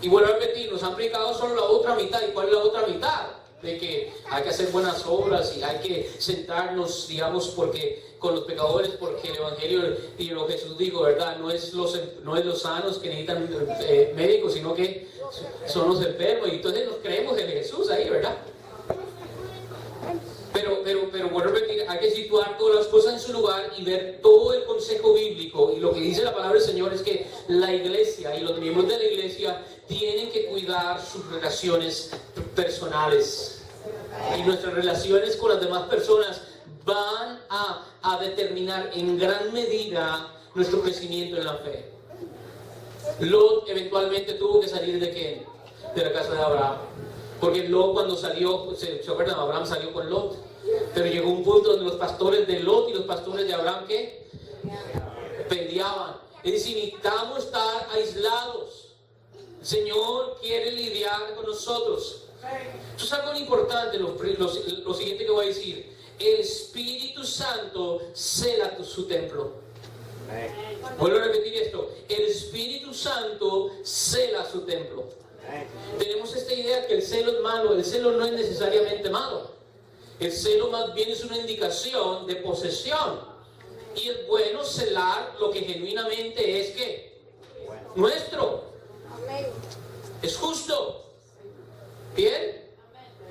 Y vuelvo a repetir, nos han predicado solo la otra mitad. ¿Y cuál es la otra mitad? De que hay que hacer buenas obras y hay que sentarnos, digamos, con los pecadores, porque el Evangelio y lo que Jesús dijo, ¿verdad? No es los sanos que necesitan médicos, sino que son los enfermos. Y entonces nos creemos en Jesús ahí, ¿verdad? Pero vuelvo a repetir, hay que situar todas las cosas en su lugar y ver todo el consejo bíblico. Y lo que dice la palabra del Señor es que la iglesia y los miembros de la iglesia tienen que cuidar sus relaciones personales. Y nuestras relaciones con las demás personas van a determinar en gran medida nuestro crecimiento en la fe. Lot eventualmente tuvo que salir ¿de qué? De la casa de Abraham. Porque Lot cuando salió, ¿se acuerdan? Abraham salió con Lot. Pero llegó un punto donde los pastores de Lot y los pastores de Abraham, ¿qué? Peleaban. Es decir, necesitamos estar aislados. El Señor quiere lidiar con nosotros. Esto es algo importante, lo siguiente que voy a decir. El Espíritu Santo cela su templo. Vuelvo a repetir esto. El Espíritu Santo cela su templo. Tenemos esta idea que el celo es malo. El celo no es necesariamente malo. El celo más bien es una indicación de posesión. Y es bueno celar lo que genuinamente es ¿qué? Nuestro. Es justo. ¿Bien?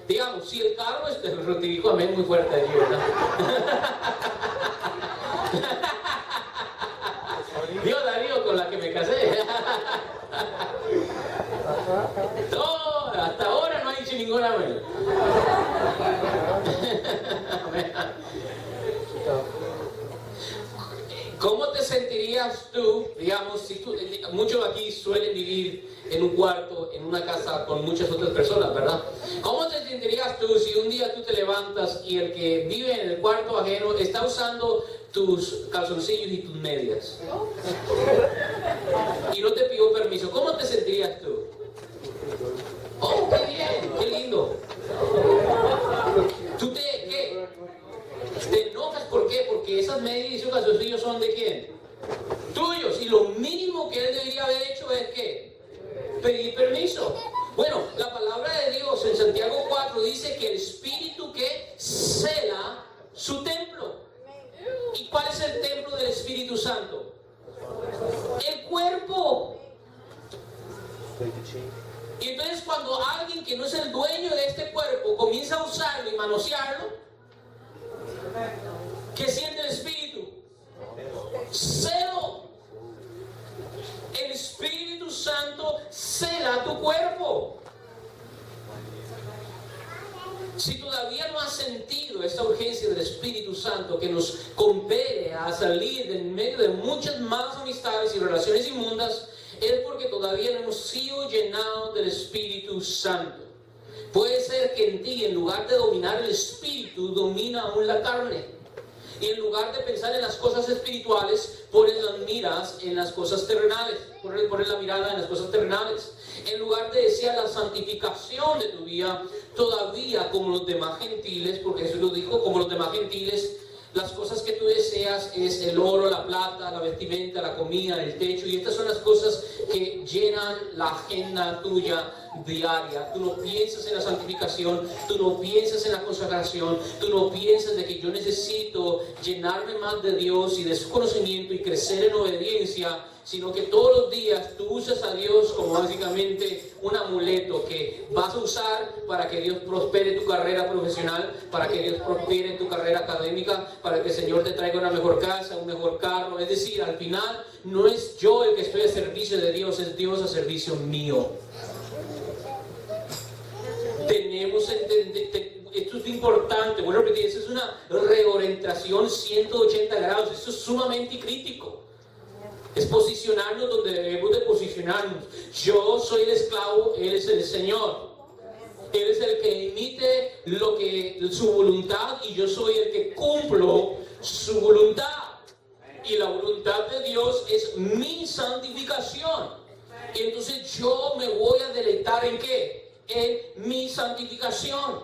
Digamos, si el carro es... Te dijo amén muy fuerte allí, ¿verdad? Dios Darío con la que me casé. No, hasta ahora no ha dicho ningún amén. ¿Cómo te sentirías tú, digamos, si tú, muchos aquí suelen vivir en un cuarto, en una casa con muchas otras personas, ¿verdad? ¿Cómo te sentirías tú si un día tú te levantas y el que vive en el cuarto ajeno está usando tus calzoncillos y tus medias? Y no te pidió permiso. ¿Cómo te sentirías tú? ¡Oh, qué bien! ¡Qué lindo! ¿Tú qué? ¿Te enojas? ¿Por qué? Porque esas medias y esos calzoncillos son ¿de quién? Tuyos. Y lo mínimo que él debería haber hecho es ¿qué? Pedir permiso. Bueno, la palabra de Dios en Santiago 4 dice que el Espíritu que cela su templo. ¿Y cuál es el templo del Espíritu Santo? El cuerpo. Y entonces cuando alguien que no es el dueño de este cuerpo comienza a usarlo y manosearlo, ¿qué siente el Espíritu? Celo. El Espíritu Santo cela tu cuerpo. Si todavía no has sentido esta urgencia del Espíritu Santo que nos compele a salir de en medio de muchas malas amistades y relaciones inmundas, es porque todavía no hemos sido llenados del Espíritu Santo. Puede ser que en ti, en lugar de dominar el Espíritu, domina aún la carne. Y en lugar de pensar en las cosas espirituales, pones las miras en las cosas terrenales. Pones la mirada en las cosas terrenales. En lugar de desear la santificación de tu vida, todavía como los demás gentiles, porque Jesús lo dijo, como los demás gentiles, las cosas que tú deseas es el oro, la plata, la vestimenta, la comida, el techo. Y estas son las cosas que llenan la agenda tuya diaria. Tú no piensas en la santificación, tú no piensas en la consagración, tú no piensas de que yo necesito llenarme más de Dios y de su conocimiento y crecer en obediencia sino que todos los días tú usas a Dios como básicamente un amuleto que vas a usar para que Dios prospere tu carrera profesional, para que Dios prospere tu carrera académica, para que el Señor te traiga una mejor casa, un mejor carro. Es decir, al final no es yo el que estoy a servicio de Dios, es Dios a servicio mío. Tenemos que entender, esto es importante, bueno, repetir, eso es una reorientación 180 grados, esto es sumamente crítico. Es posicionarnos donde debemos de posicionarnos. Yo soy el esclavo, Él es el Señor. Él es el que emite su voluntad y yo soy el que cumplo su voluntad. Y la voluntad de Dios es mi santificación. Y entonces yo me voy a deleitar ¿en qué? En mi santificación.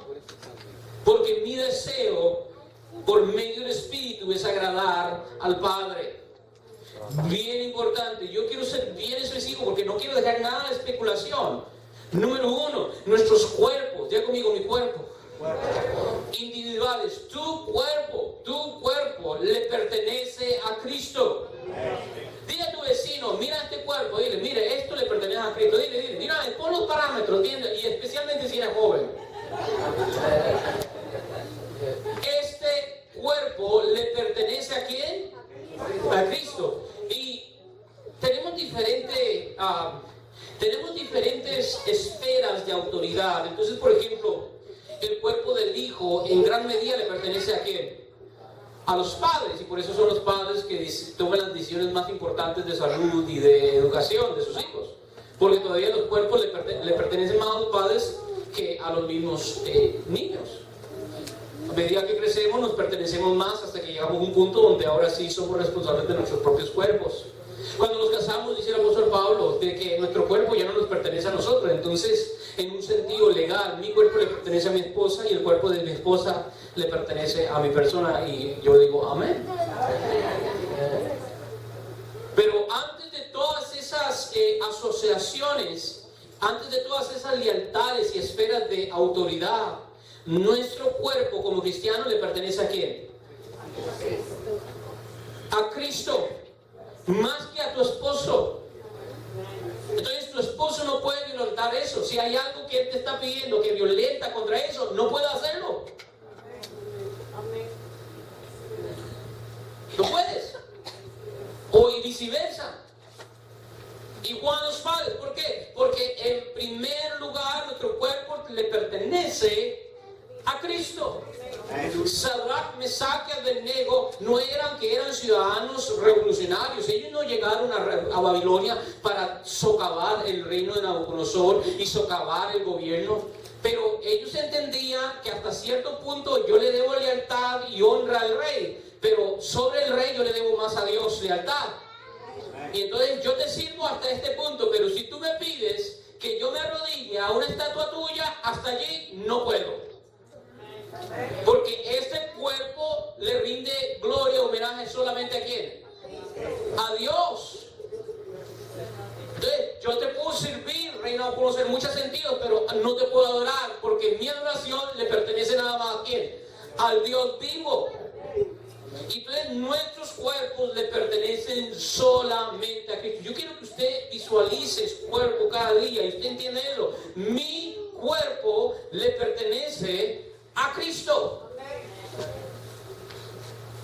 Porque mi deseo por medio del Espíritu es agradar al Padre. Bien importante, yo quiero ser bien específico porque no quiero dejar nada de especulación. Número uno, nuestros cuerpos, ya conmigo mi cuerpo. Individuales, tu cuerpo le pertenece a Cristo. Dile a tu vecino, mira este cuerpo, dile, mire, esto le pertenece a Cristo. Dile, mira, pon los parámetros, ¿entiendes? Y especialmente si eres joven. Este cuerpo le pertenece ¿a quién? A Cristo. Y tenemos diferentes esferas de autoridad. Entonces, por ejemplo, el cuerpo del hijo en gran medida le pertenece ¿a quién? A los padres, y por eso son los padres que toman las decisiones más importantes de salud y de educación de sus hijos, porque todavía los cuerpos le pertenecen más a los padres que a los mismos niños. A medida que crecemos nos pertenecemos más hasta que llegamos a un punto donde ahora sí somos responsables de nuestros propios cuerpos. Cuando nos casamos, dice el apóstol Pablo, de que nuestro cuerpo ya no nos pertenece a nosotros. Entonces, en un sentido legal, mi cuerpo le pertenece a mi esposa y el cuerpo de mi esposa le pertenece a mi persona. Y yo digo, amén. Pero antes de todas esas asociaciones, antes de todas esas lealtades y esferas de autoridad, nuestro cuerpo como cristiano le pertenece ¿a quién? A Cristo. Más que a tu esposo. Entonces tu esposo no puede violentar eso. Si hay algo que él te está pidiendo que violenta contra eso, no puede hacerlo. No puedes. O y viceversa. Igual a los padres. ¿Por qué? Porque en primer lugar nuestro cuerpo le pertenece a Cristo. Sadrach, Mesach y Abednego no eran ciudadanos revolucionarios. Ellos no llegaron a Babilonia para socavar el reino de Nabucodonosor y socavar el gobierno, pero ellos entendían que hasta cierto punto yo le debo lealtad y honra al rey, pero sobre el rey yo le debo más a Dios lealtad. Y entonces yo te sirvo hasta este punto, pero si tú me pides que yo me arrodille a una estatua tuya, hasta allí no puedo. Porque este cuerpo le rinde gloria, homenaje solamente ¿a quién? A Dios. Entonces, yo te puedo servir, reina, no puedo hacer muchos sentidos, pero no te puedo adorar, porque mi adoración le pertenece nada más ¿a quién? Al Dios vivo. Y entonces nuestros cuerpos le pertenecen solamente a Cristo. Yo quiero que usted visualice su cuerpo cada día y usted entiende eso. Mi cuerpo le pertenece a Cristo.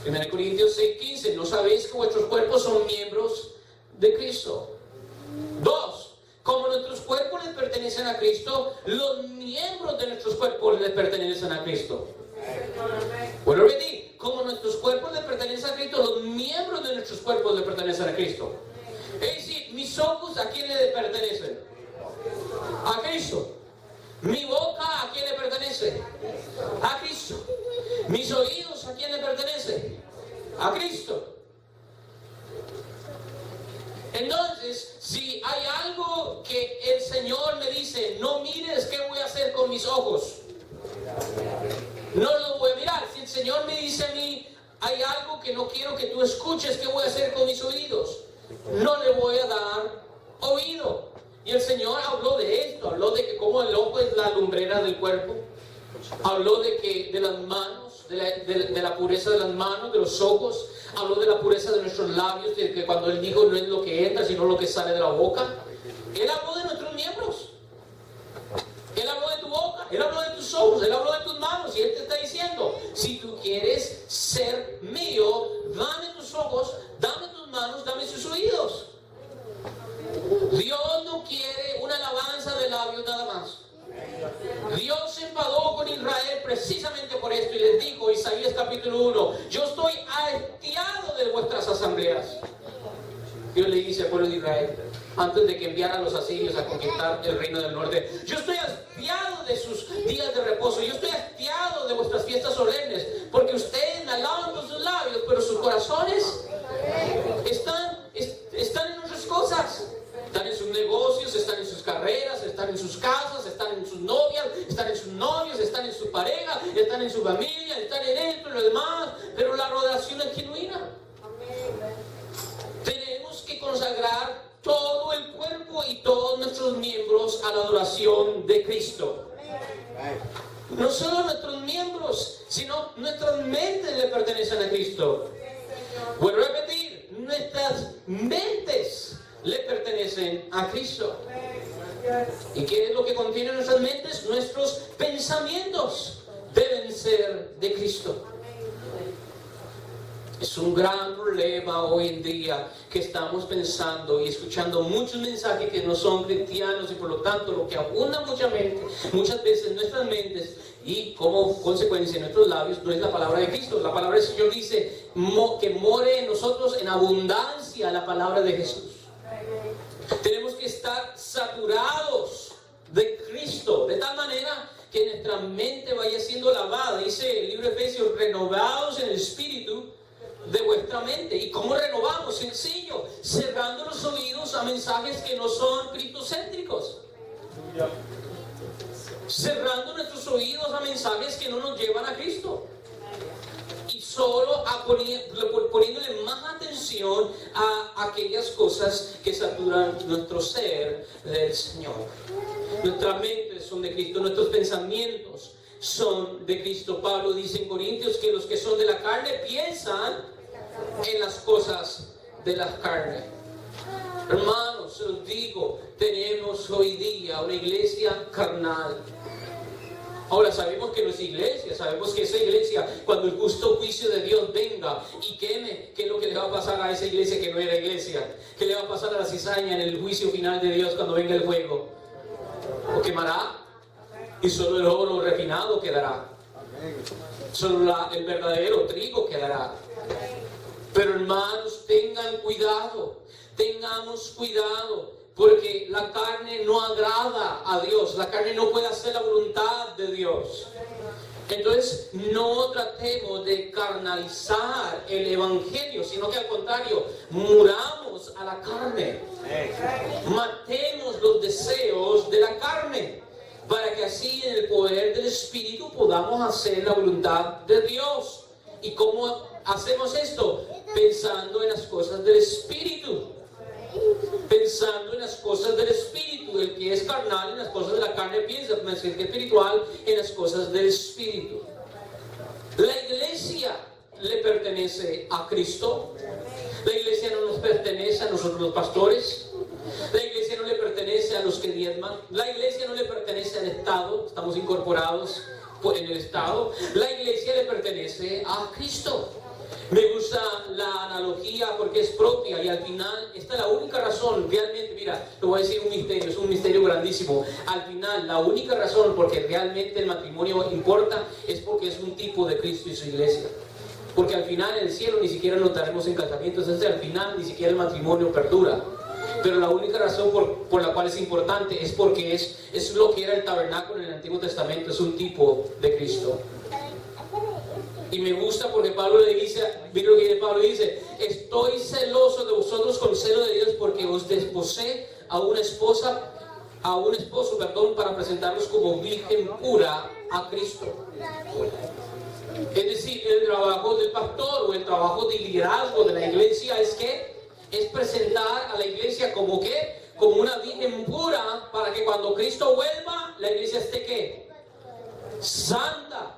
1 Corintios 6:15. ¿No sabéis que vuestros cuerpos son miembros de Cristo? 2. Como nuestros cuerpos les pertenecen a Cristo, los miembros de nuestros cuerpos les pertenecen a Cristo. Vuelvo a repetir. Como nuestros cuerpos le pertenecen a Cristo, los miembros de nuestros cuerpos le pertenecen a Cristo. Es decir, mis ojos ¿a quién le pertenecen? A Cristo. Mi boca ¿a quién le pertenece? A Cristo. Mis oídos ¿a quién le pertenece? A Cristo. Entonces, si hay algo que el Señor me dice, no mires qué voy a hacer con mis ojos, no lo voy a mirar. Si el Señor me dice a mí, hay algo que no quiero que tú escuches, ¿qué voy a hacer con mis oídos? No le voy a dar oído. Y el Señor habló de esto, habló de que como el ojo es la lumbrera del cuerpo, habló de que de las manos, de la pureza de las manos, de los ojos. Habló de la pureza de nuestros labios, de que cuando Él dijo no es lo que entra, sino lo que sale de la boca. Él habló de nuestros miembros. Él habló de tu boca, Él habló de tus ojos, Él habló de tus manos. Y Él te está diciendo, si tú quieres ser mío, dame tus ojos, dame tus manos, dame sus oídos. Dios no quiere una alabanza de labios nada más. Dios se enfadó con Israel precisamente por esto y les dijo, Isaías capítulo 1, yo estoy hastiado de vuestras asambleas. Dios le dice al pueblo de Israel, antes de que enviara a los asirios a conquistar el reino del norte, yo estoy hastiado de sus días de reposo, yo estoy hastiado de vuestras fiestas solemnes, porque ustedes me alaban con sus labios, pero sus corazones están en otras cosas. Están en sus negocios, están en sus carreras, están en sus casas, están en sus novias, están en sus novios, están en su pareja, están en su familia, están en esto y lo demás, pero la adoración es genuina. Tenemos que consagrar todo el cuerpo y todos nuestros miembros a la adoración de Cristo. No solo nuestros miembros, sino nuestras mentes le pertenecen a Cristo. Vuelvo a repetir, nuestras mentes le pertenecen a Cristo. ¿Y qué es lo que contiene nuestras mentes? Nuestros pensamientos deben ser de Cristo. Es un gran problema hoy en día que estamos pensando y escuchando muchos mensajes que no son cristianos y por lo tanto lo que abunda muchas veces nuestras mentes y como consecuencia en nuestros labios no es la palabra de Cristo. La palabra del Señor dice que more en nosotros en abundancia la palabra de Jesús. Tenemos que estar saturados de Cristo, de tal manera que nuestra mente vaya siendo lavada. Dice el libro de Efesios, renovados en el espíritu de vuestra mente. ¿Y cómo renovamos? Sencillo, cerrando los oídos a mensajes que no son cristocéntricos. Cerrando nuestros oídos a mensajes que no nos llevan a Cristo. Y solo poniéndole más atención a aquellas cosas que saturan nuestro ser del Señor. Nuestras mentes son de Cristo, nuestros pensamientos son de Cristo. Pablo dice en Corintios que los que son de la carne piensan en las cosas de la carne. Hermanos, se los digo, tenemos hoy día una iglesia carnal. Ahora sabemos que no es iglesia, sabemos que esa iglesia, cuando el justo juicio de Dios venga y queme, ¿qué es lo que le va a pasar a esa iglesia que no era iglesia? ¿Qué le va a pasar a la cizaña en el juicio final de Dios cuando venga el fuego? ¿O quemará? Y solo el oro refinado quedará. Solo el verdadero trigo quedará. Pero hermanos, tengan cuidado, tengamos cuidado. Porque la carne no agrada a Dios. La carne no puede hacer la voluntad de Dios. Entonces, no tratemos de carnalizar el evangelio, sino que al contrario, muramos a la carne. Matemos los deseos de la carne, para que así en el poder del Espíritu podamos hacer la voluntad de Dios. ¿Y cómo hacemos esto? Pensando en las cosas del Espíritu. Pensando en las cosas del Espíritu. El que es carnal en las cosas de la carne piensa, el que es espiritual en las cosas del Espíritu. La iglesia le pertenece a Cristo. La iglesia no nos pertenece a nosotros los pastores. La iglesia no le pertenece a los que diezman. La iglesia no le pertenece al Estado. Estamos incorporados en el Estado. La iglesia le pertenece a Cristo. Me gusta la analogía porque es propia y al final esta es la única razón realmente, mira, te voy a decir un misterio, es un misterio grandísimo. Al final la única razón porque realmente el matrimonio importa es porque es un tipo de Cristo y su iglesia. Porque al final en el cielo ni siquiera nos daremos en casamientos, entonces al final ni siquiera el matrimonio perdura. Pero la única razón por la cual es importante es porque es lo que era el tabernáculo en el Antiguo Testamento, es un tipo de Cristo. Y me gusta porque Pablo le dice, mira lo que Pablo dice, estoy celoso de vosotros con celo de Dios porque os desposé a un esposo, para presentarlos como virgen pura a Cristo. Es decir, el trabajo del pastor o el trabajo de liderazgo de la iglesia es presentar a la iglesia como una virgen pura, para que cuando Cristo vuelva, la iglesia esté santa,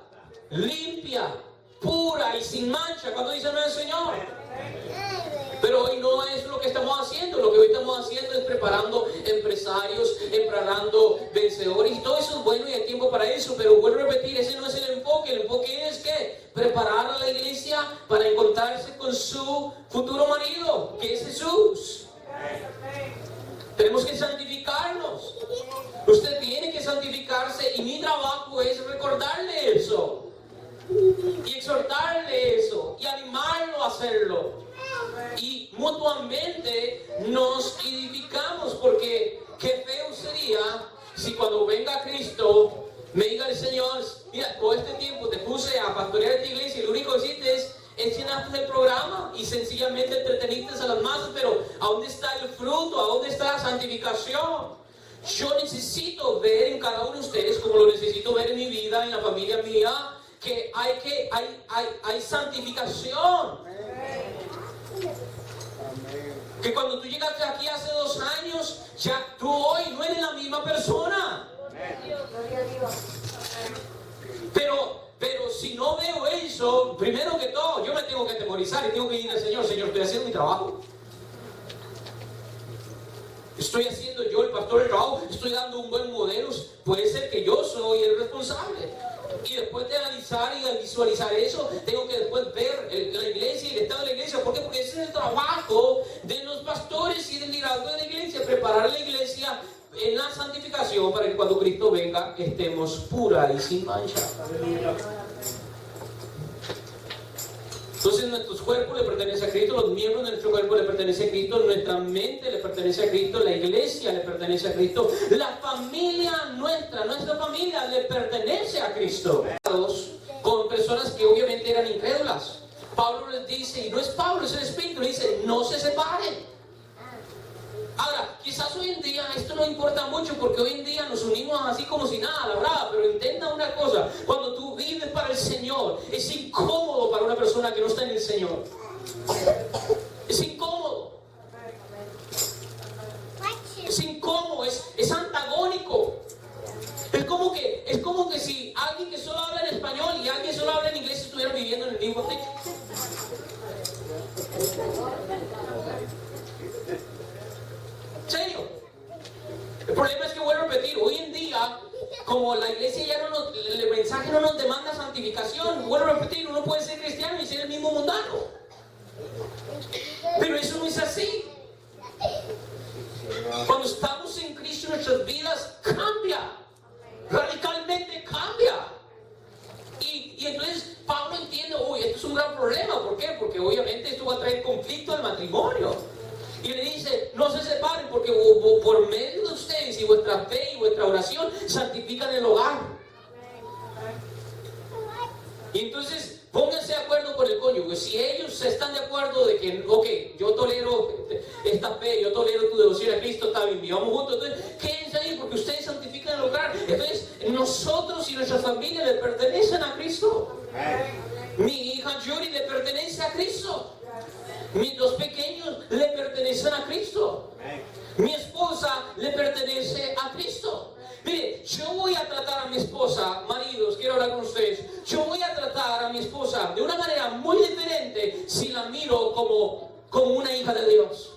limpia, pura y sin mancha. ¿Cuándo dice amén, Señor? Pero hoy no es lo que estamos haciendo. Lo que hoy estamos haciendo es preparando empresarios, preparando vencedores, y todo eso es bueno y hay tiempo para eso. Pero vuelvo a repetir, ese no es el enfoque. El enfoque es que preparar a la iglesia para encontrarse con su futuro marido, que es Jesús. Tenemos que santificarnos. Usted tiene que santificarse, y mi trabajo es recordarle eso y exhortarle eso y animarlo a hacerlo. Y mutuamente nos edificamos, porque qué feo sería si cuando venga Cristo me diga el Señor: mira, todo este tiempo te puse a pastorear esta iglesia y lo único que hiciste es llenaste el programa y sencillamente entreteniste a las masas, pero ¿a dónde está el fruto? ¿A dónde está la santificación? Yo necesito ver en cada uno de ustedes, como lo necesito ver en mi vida, en la familia mía, que hay santificación. Que cuando tú llegaste aquí hace 2 años, ya tú hoy no eres la misma persona. Pero si no veo eso, primero que todo, yo me tengo que atemorizar y tengo que ir al Señor: Señor, estoy haciendo mi trabajo. Estoy haciendo yo, el pastor, el trabajo. Estoy dando un buen modelo. Puede ser que yo soy el responsable. Y después de analizar y de visualizar eso, tengo que después ver la iglesia y el estado de la iglesia. ¿Por qué? Porque ese es el trabajo de los pastores y del liderazgo de la iglesia: preparar la iglesia en la santificación para que cuando Cristo venga estemos pura y sin mancha. Entonces nuestros cuerpos le pertenecen a Cristo, los miembros de nuestro cuerpo le pertenecen a Cristo, nuestra mente le pertenece a Cristo, la iglesia le pertenece a Cristo, la familia nuestra familia le pertenece a Cristo. Con personas que obviamente eran incrédulas. Pablo les dice, y no es Pablo, es el Espíritu, le dice: no se separen. Ahora, quizás hoy en día esto no importa mucho, porque hoy en día nos unimos así como si nada, la verdad. Pero entienda una cosa: cuando tú vives para el Señor, es incómodo para una persona que no está en el Señor. Es incómodo. Es incómodo, es antagónico. Es como que si alguien que solo habla en español y alguien que solo habla en inglés estuvieran viviendo en el mismo techo. ¿En serio? El problema es que, vuelvo a repetir, hoy en día, como la iglesia ya el mensaje no nos demanda santificación, vuelvo a repetir, uno puede ser cristiano y ser el mismo mundano. Pero eso no es así. Cuando estamos en Cristo, nuestras vidas cambian. Radicalmente cambia. Y entonces Pablo entiende: uy, esto es un gran problema. ¿Por qué? Porque obviamente esto va a traer conflicto al matrimonio. Y le dice: no se separen, porque por medio de ustedes y vuestra fe y vuestra oración santifican el hogar. Y entonces pónganse de acuerdo con el cónyuge. Si ellos están de acuerdo de que, ok, yo tolero esta fe, yo tolero tu devoción a Cristo, está bien, vivamos juntos, entonces quédense ahí, porque ustedes santifican el hogar. Entonces nosotros y nuestra familia le pertenecen a Cristo. Mi hija Yuri le pertenece a Cristo. Mis 2 pequeños le pertenecen a Cristo. Mi esposa le pertenece a Cristo. Mire, yo voy a tratar a mi esposa, maridos, quiero hablar con ustedes. Yo voy a tratar a mi esposa de una manera muy diferente si la miro como una hija de Dios.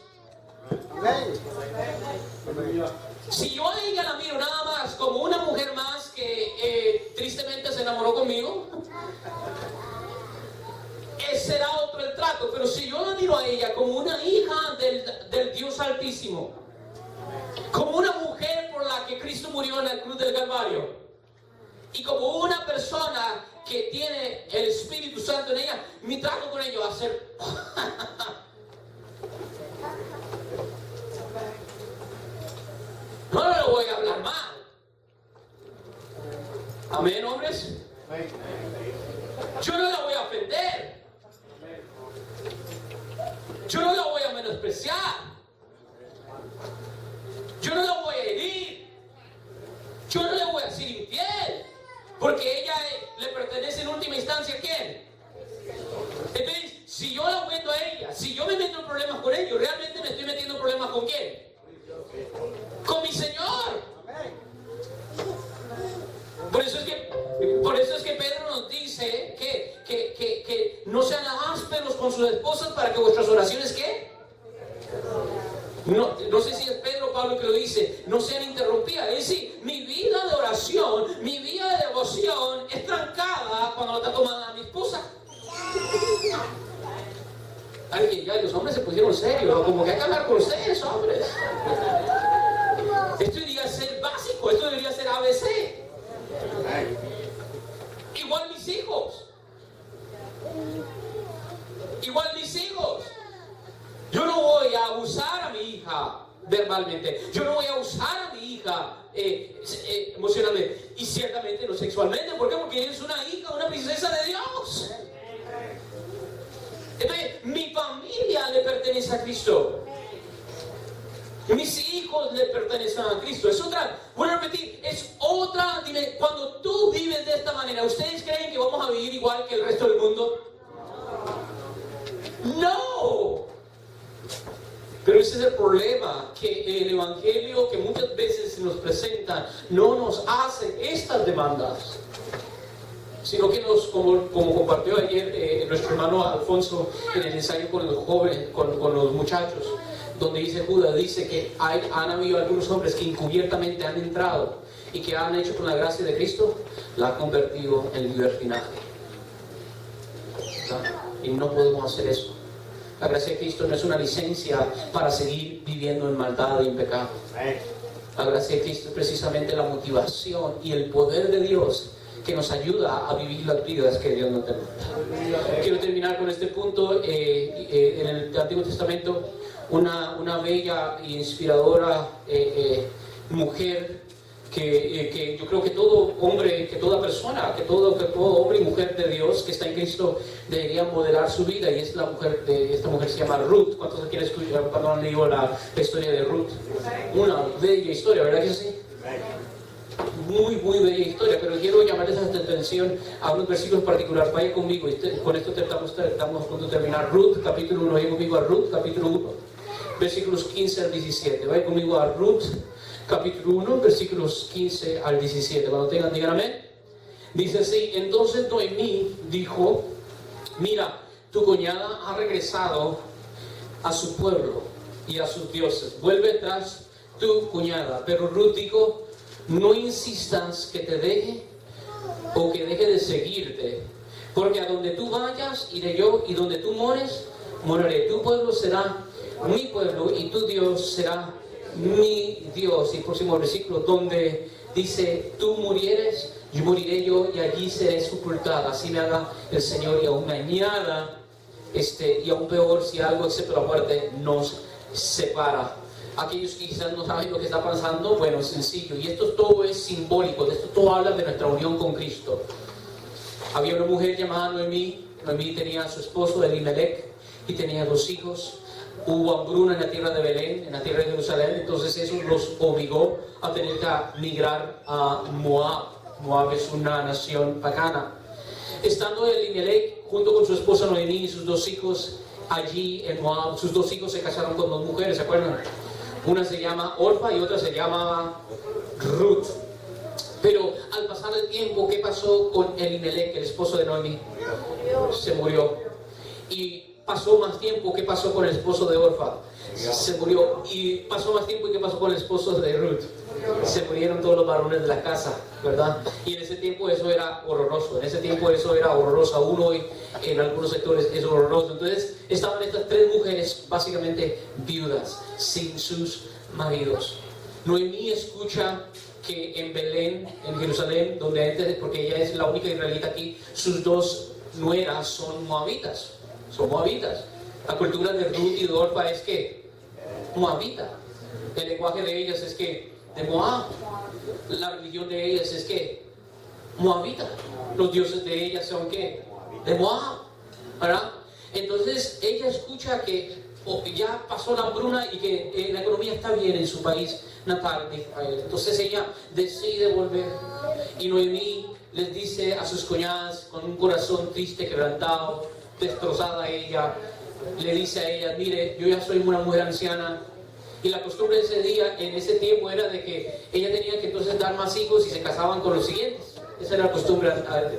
Si yo a ella la miro nada más como una mujer más que tristemente se enamoró conmigo, será otro el trato. Pero si yo la miro a ella como una hija del Dios Altísimo, como una mujer por la que Cristo murió en la cruz del Calvario, y como una persona que tiene el Espíritu Santo en ella, mi trato con ella va a ser no le voy a hablar mal. Amén, hombres. Yo no la voy a ofender. Yo no la voy a menospreciar. Yo no la voy a herir. Yo no le voy a decir infiel. Porque ella le pertenece en última instancia ¿a quién? Entonces, si yo la ofendo a ella, si yo me meto en problemas con ella, realmente me estoy metiendo en problemas ¿con quién? Con mi Señor. Por eso es que Pedro nos dice que con sus esposas para que vuestras oraciones, ¿qué? No sé si es Pedro o Pablo que lo dice, no sean interrumpidas. Es decir, mi vida de oración, mi vida de devoción es trancada cuando está tomada mi esposa. Ay, ya los hombres se pusieron serios, como que hay que hablar con ustedes, hombres. Esto debería ser básico, esto debería ser ABC. Igual mis hijos. Igual mis hijos. Yo no voy a abusar a mi hija verbalmente. Yo no voy a abusar a mi hija emocionalmente. Y ciertamente no sexualmente. ¿Por qué? Porque ella es una hija, una princesa de Dios. Entonces, mi familia le pertenece a Cristo. Mis hijos le pertenecen a Cristo. Es otra, voy a repetir, es otra dimensión. Cuando tú vives de esta manera, ¿ustedes creen que vamos a vivir igual que el resto del mundo? No. Pero ese es el problema, que el evangelio que muchas veces nos presenta no nos hace estas demandas, sino que nos, como compartió ayer nuestro hermano Alfonso en el ensayo con los jóvenes, con los muchachos, donde dice Judas, dice que han habido algunos hombres que encubiertamente han entrado y que han hecho con la gracia de Cristo, la han convertido en libertinaje. ¿Verdad? Y no podemos hacer eso. La gracia de Cristo no es una licencia para seguir viviendo en maldad y en pecado. La gracia de Cristo es precisamente la motivación y el poder de Dios que nos ayuda a vivir las vidas que Dios nos demanda. Quiero terminar con este punto. En el Antiguo Testamento, una bella e inspiradora mujer que yo creo que todo hombre, que toda persona, que todo hombre y mujer de Dios que está en Cristo debería modelar su vida, y es la mujer esta mujer se llama Ruth. ¿Cuántos quieren escuchar cuando han leído la historia de Ruth? Una bella historia, ¿verdad que sí? Muy bella historia, pero quiero llamarles la atención a unos versículos particulares. Vaya conmigo, y con esto estamos a punto de terminar. Ruth, capítulo 1, vaya conmigo a Ruth, capítulo 1, versículos 15 al 17. Vaya conmigo a Ruth, capítulo 1, versículos 15 al 17. Cuando tengan, digan amén. Dice así: entonces Noemí dijo, mira, tu cuñada ha regresado a su pueblo y a sus dioses. Vuelve tras tu cuñada. Pero Ruth dijo, no insistas que te deje o que deje de seguirte, porque a donde tú vayas iré yo, y donde tú mores, moraré. Tu pueblo será mi pueblo y tu Dios será mi Dios. Y el próximo versículo, donde dice, tú murieres, yo moriré yo, y allí seré sepultada. Así me haga el Señor, y aún me añada, y aún peor, si algo excepto la muerte nos separa. Aquellos que quizás no saben lo que está pasando, bueno, es sencillo, y esto todo es simbólico, de esto todo habla de nuestra unión con Cristo. Había una mujer llamada Noemí. Noemí tenía a su esposo Elimelech y tenía 2 hijos. Hubo hambruna en la tierra de Belén, en la tierra de Jerusalén, entonces eso los obligó a tener que migrar a Moab. Moab es una nación pagana. Estando Elimelech junto con su esposa Noemí y sus 2 hijos allí en Moab, sus 2 hijos se casaron con 2 mujeres, ¿se acuerdan? Una se llama Orfa y otra se llama Ruth. Pero al pasar el tiempo, ¿qué pasó con Elimelech, el esposo de Noemí? Se murió. Y pasó más tiempo, ¿qué pasó con el esposo de Orfa? Se murió. Y pasó más tiempo, ¿y qué pasó con el esposo de Ruth? Se murieron todos los varones de la casa, ¿verdad? Y en ese tiempo eso era horroroso. En ese tiempo eso era horroroso. Aún hoy en algunos sectores es horroroso. Entonces estaban estas 3 mujeres básicamente viudas, sin sus maridos. Noemí escucha que en Belén, en Jerusalén, donde antes, porque ella es la única israelita aquí, sus 2 nueras son moabitas. Son moabitas. La cultura de Ruth y de Orfa es que moabita. El lenguaje de ellas es que de Moab. La religión de ellas es que moabita. Los dioses de ellas son que de Moab, ¿verdad? Entonces ella escucha que ya pasó la hambruna y que la economía está bien en su país natal de Israel. Entonces ella decide volver, y Noemí les dice a sus cuñadas, con un corazón triste, quebrantado, destrozada ella, le dice a ella, mire, yo ya soy una mujer anciana, y la costumbre de ese día, en ese tiempo, era de que ella tenía que entonces dar más hijos y se casaban con los siguientes. Esa era la costumbre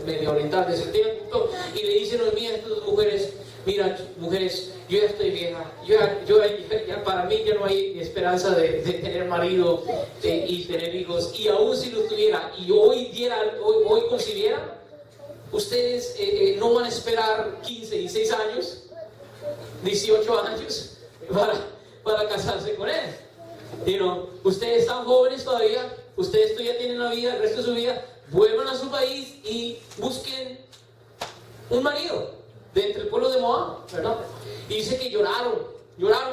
medio oriental de ese tiempo. Y le dice Noemí a estas 2 mujeres, Mira, mujeres, yo ya estoy vieja, ya para mí ya no hay esperanza de tener marido y tener hijos, y aún si lo tuviera y hoy concibiera, ustedes no van a esperar 15, 16 años, 18 años para casarse con él. Ustedes están jóvenes todavía, ustedes todavía tienen la vida, el resto de su vida, vuelvan a su país y busquen un marido de entre el pueblo de Moab, ¿verdad? Y dice que lloraron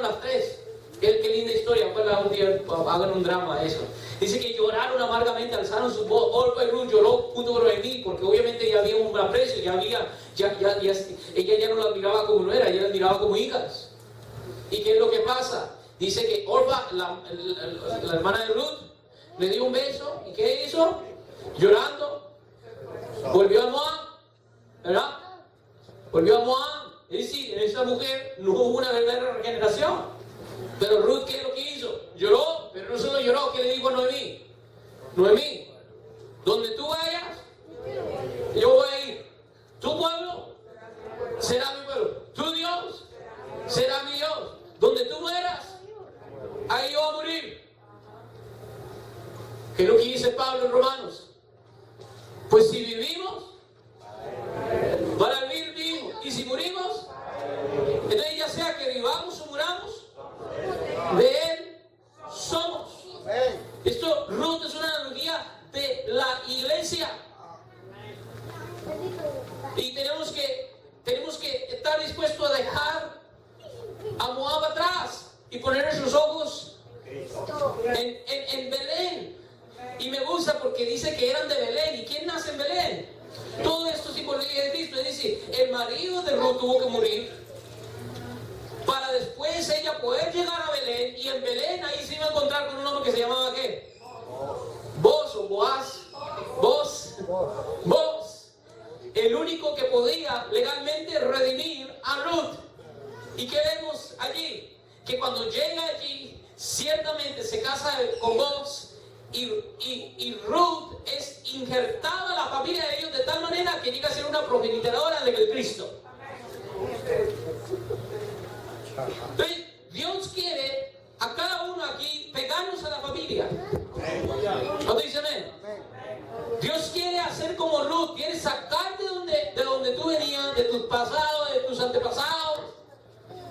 las tres. Qué linda historia, ojalá un día hagan un drama de eso. Dice que lloraron amargamente, alzaron su voz. Orpa y Ruth lloró junto con Noemí, porque obviamente ya había un aprecio, ella ya no las miraba como no era, ella las miraba como hijas. ¿Y qué es lo que pasa? Dice que Orpa, la hermana de Ruth, le dio un beso, ¿y qué hizo? Llorando, volvió a Moab, ¿verdad? Volvió a Moab. Es decir, en esa mujer no hubo una verdadera regeneración. Pero Ruth, ¿qué es lo que hizo? Lloró, pero no solo lloró. ¿Qué le dijo a Noemí? Noemí, donde tú vayas, yo voy a ir. Tu pueblo será mi pueblo. Tu Dios será mi Dios. Donde tú mueras, ahí yo voy a morir. ¿Qué es lo que dice Pablo en Romanos? Pues si vivimos, para vivir vivimos. Y si morimos, entonces ya sea que vivamos o muramos, de Él somos. Esto, Ruth, es una analogía de la iglesia. Y tenemos que estar dispuestos a dejar a Moab atrás y poner nuestros ojos en Belén. Y me gusta porque dice que eran de Belén. ¿Y quién nace en Belén? Todo esto es simbología de Cristo. Es decir, el marido de Ruth tuvo que morir para después ella poder llegar a Belén, y en Belén ahí se iba a encontrar con un hombre que se llamaba ¿qué? Boaz o Boaz. Boaz, el único que podía legalmente redimir a Ruth. ¿Y qué vemos allí? Que cuando llega allí, ciertamente se casa con Boaz, y Ruth es injertada en la familia de ellos de tal manera que llega a ser una progenitora de Cristo. Entonces, Dios quiere a cada uno aquí pegarnos a la familia. ¿No te dicen amén? Dios quiere hacer como Ruth, quiere sacarte de donde tú venías, de tus pasados, de tus antepasados.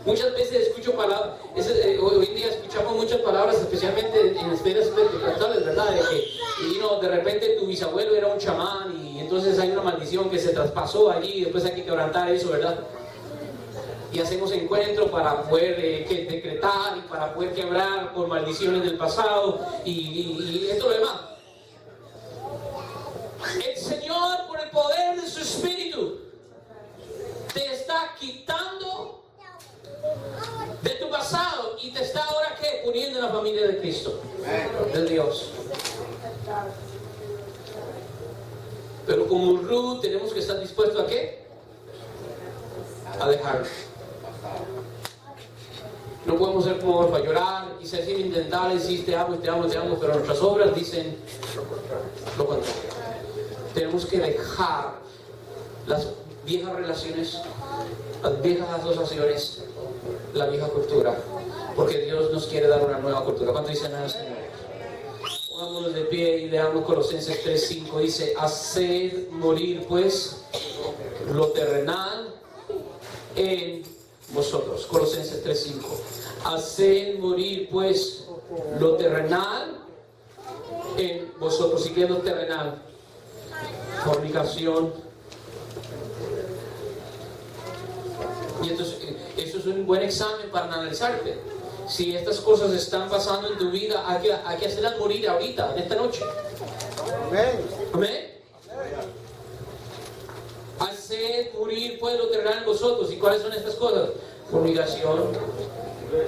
Muchas veces escucho palabras, hoy en día escuchamos muchas palabras, especialmente en esferas pentecostales, ¿verdad? De que de repente tu bisabuelo era un chamán y entonces hay una maldición que se traspasó allí y después hay que quebrantar eso, ¿verdad? Y hacemos encuentros para poder decretar y para poder quebrar por maldiciones del pasado y esto lo demás. El Señor, por el poder de su Espíritu, te está quitando de tu pasado y te está ahora ¿qué? Poniendo en la familia de Cristo, de Dios. Pero como Ruth tenemos que estar dispuestos a ¿qué? A dejarlo. No podemos ser como Orfa, llorar y ser intentar decir te amo, pero nuestras obras dicen lo contrario. Tenemos que dejar las viejas relaciones, las viejas asociaciones, la vieja cultura, porque Dios nos quiere dar una nueva cultura. ¿Cuánto dicen nada, Señor? Pongámonos de pie y leamos Colosenses 3:5. Dice: haced morir pues lo terrenal en vosotros. Colosenses 3:5. Haced morir pues lo terrenal en vosotros. ¿Y qué es lo terrenal? Fornicación. Y entonces, eso es un buen examen para analizarte. Si estas cosas están pasando en tu vida, hay que hacerlas morir ahorita, en esta noche. Amén. Amén. Haced morir pues lo terrenal en vosotros. ¿Y cuáles son estas cosas? Fornicación,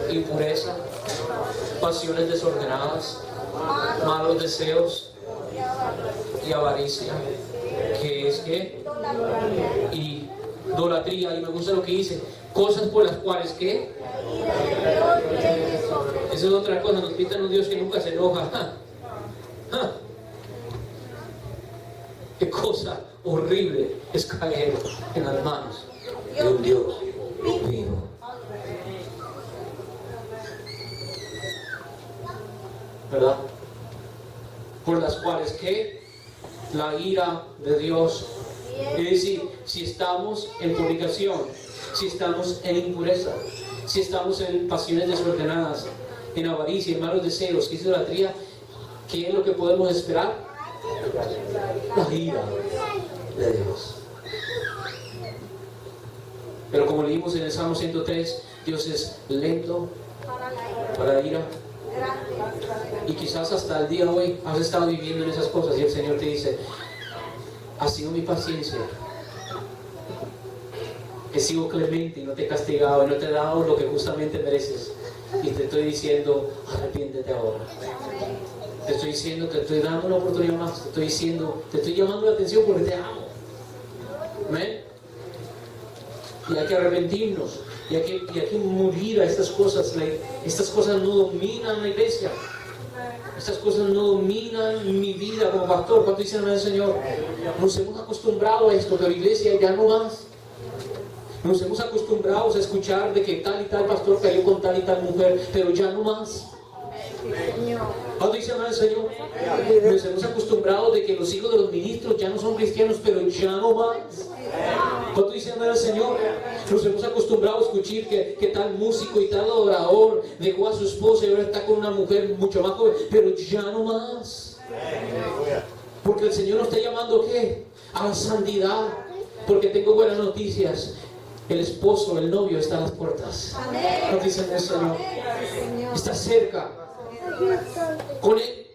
impureza, pasiones desordenadas, malos deseos y avaricia. ¿Qué es qué? Y idolatría. Y me gusta lo que dice: cosas por las cuales ¿qué? Esa es otra cosa. Nos pintan un Dios que nunca se enoja. Qué cosa horrible es caer en las manos de un Dios ¿verdad? Por las cuales que la ira de Dios. Es decir, si estamos en fornicación, si estamos en impureza, si estamos en pasiones desordenadas, en avaricia, en malos deseos, que es idolatría, ¿qué es lo que podemos esperar? La ira de Dios. Pero como leímos en el Salmo 103, Dios es lento para la ira. Y quizás hasta el día de hoy has estado viviendo en esas cosas y el Señor te dice: ha sido mi paciencia, he sido clemente y no te he castigado y no te he dado lo que justamente mereces, y te estoy diciendo: arrepiéntete ahora. Te estoy diciendo, te estoy dando una oportunidad más, te estoy diciendo, te estoy llamando la atención porque te amo. ¿Amén? Y hay que arrepentirnos, y hay que morir a estas cosas. Estas cosas no dominan la iglesia. Estas cosas no dominan mi vida como pastor. ¿Cuánto dicen al Señor? Nos hemos acostumbrado a esto, pero iglesia ya no más. Nos hemos acostumbrado a escuchar de que tal y tal pastor cayó con tal y tal mujer, pero ya no más. ¿Cuánto dicen al Señor? Nos hemos acostumbrado de que los hijos de los ministros ya no son cristianos, pero ya no más. ¿Cuánto dicen al Señor? Nos hemos acostumbrado a escuchar que tal músico y tal adorador dejó a su esposa y ahora está con una mujer mucho más joven, pero ya no más. Porque el Señor nos está llamando, ¿qué? A la santidad. Porque tengo buenas noticias. El esposo, el novio está a las puertas. ¿Cuánto dicen al Señor? Está cerca. Con él.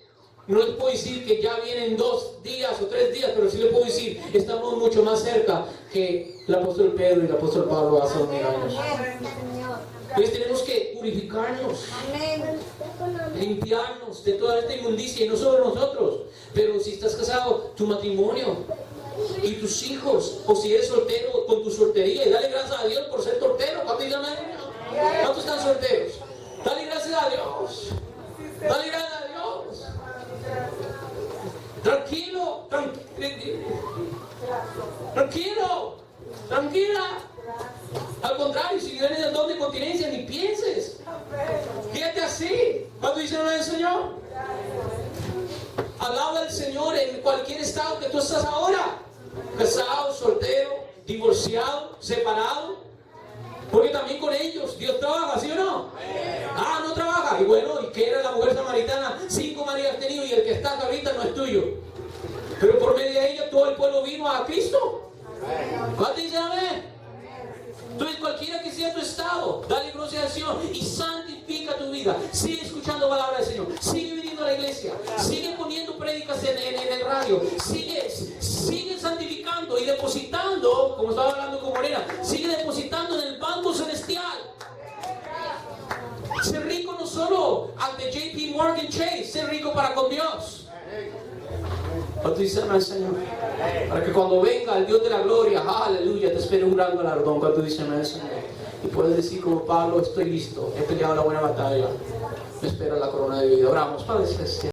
No les puedo decir que ya vienen 2 días o 3 días, pero sí les puedo decir, estamos mucho más cerca que el apóstol Pedro y el apóstol Pablo hace 2000 años. Entonces tenemos que purificarnos, limpiarnos de toda esta inmundicia, y no solo nosotros, pero si estás casado, tu matrimonio y tus hijos, o si eres soltero, con tu soltería, y dale gracias a Dios por ser soltero. ¿Cuántos están solteros? Dale gracias a Dios. Dale gracias a Dios. Tranquilo, tranquila. Al contrario, si vienes del don de continencia, ni pienses. Fíjate así. ¿Cuándo dicen al Señor? Alaba al Señor en cualquier estado que tú estás ahora. Casado, soltero, divorciado, separado. Porque también con ellos Dios trabaja, ¿sí o no? Ah, no trabaja. Y bueno, ¿y qué era la mujer samaritana? 5 maridos has tenido y el que está ahorita no es tuyo. Pero por medio de ella todo el pueblo vino a Cristo. ¿Cuánto dicen amén? Entonces cualquiera que sea tu estado, dale gloria al Señor y santifica tu vida. Sigue escuchando palabra del Señor. Sigue viniendo a la iglesia. Sigue poniendo prédicas en el radio. Sigue santificando y depositando, como estaba hablando con Morena, sigue depositando en el banco celestial. Ser rico no solo ante JP Morgan Chase, ser rico para con Dios. ¿Cuánto dicen al Señor? Para que cuando venga el Dios de la gloria, aleluya, te espere un gran galardón. ¿Cuánto dicen al Señor? Y puedes decir como Pablo: estoy listo, he peleado la buena batalla, me espera la corona de vida. Oramos, Padre Celestial.